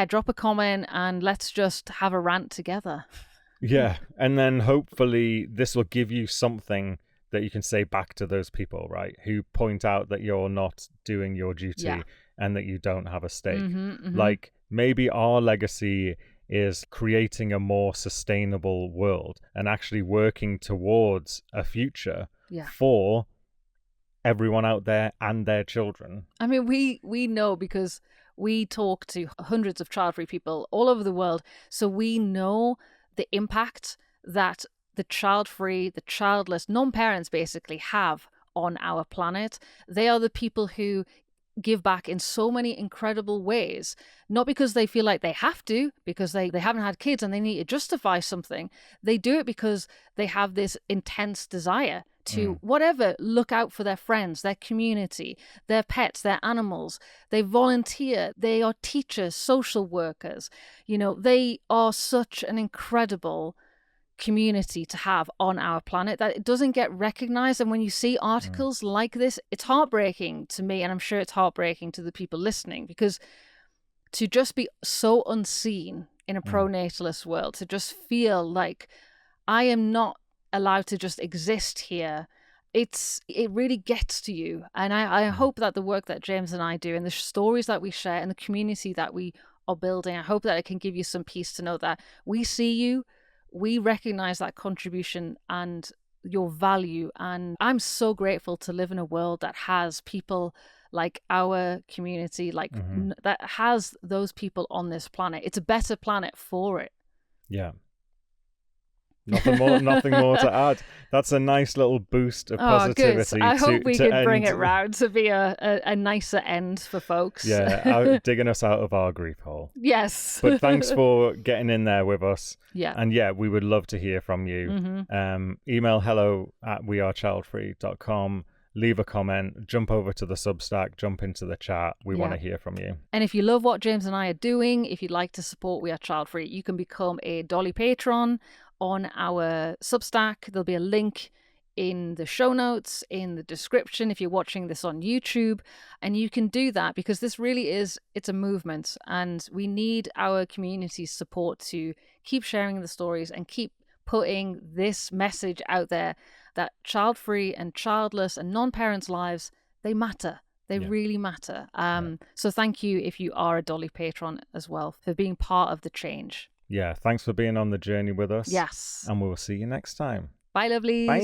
Drop a comment and let's just have a rant together. And then hopefully this will give you something that you can say back to those people, right, who point out that you're not doing your duty and that you don't have a stake. Like, maybe our legacy is creating a more sustainable world and actually working towards a future for everyone out there and their children. I mean, we know because we talk to hundreds of child-free people all over the world, so we know the impact that the child-free, the childless, non-parents basically have on our planet. They are the people who give back in so many incredible ways, not because they feel like they have to, because they haven't had kids and they need to justify something. They do it because they have this intense desire to whatever, look out for their friends, their community, their pets, their animals. They volunteer. They are teachers, social workers. You know, they are such an incredible community to have on our planet that it doesn't get recognized. And when you see articles like this, it's heartbreaking to me, and I'm sure it's heartbreaking to the people listening, because to just be so unseen in a pronatalist world, to just feel like I am not allowed to just exist here, it really gets to you. And I hope that the work that James and I do, and the stories that we share, and the community that we are building, I hope that it can give you some peace to know that we see you, we recognize that contribution and your value. And I'm so grateful to live in a world that has people like our community, like that has those people on this planet. It's a better planet for it. Yeah. Nothing more to add. That's a nice little boost of positivity. Good. I hope we can bring it round to be a nicer end for folks. Yeah, digging us out of our grief hole. Yes. But thanks for getting in there with us. Yeah. And yeah, we would love to hear from you. Email hello@wearechildfree.com. Leave a comment, jump over to the Substack, jump into the chat. We want to hear from you. And if you love what James and I are doing, if you'd like to support We Are Child Free, you can become a Dolly patron on our Substack. There'll be a link in the show notes, in the description, if you're watching this on YouTube. And you can do that because this really it's a movement, and we need our community's support to keep sharing the stories and keep putting this message out there that child-free and childless and non-parents' lives, they matter. They really matter. So thank you if you are a Dolly patron as well for being part of the change. Yeah, thanks for being on the journey with us. Yes. And we'll see you next time. Bye, lovelies. Bye.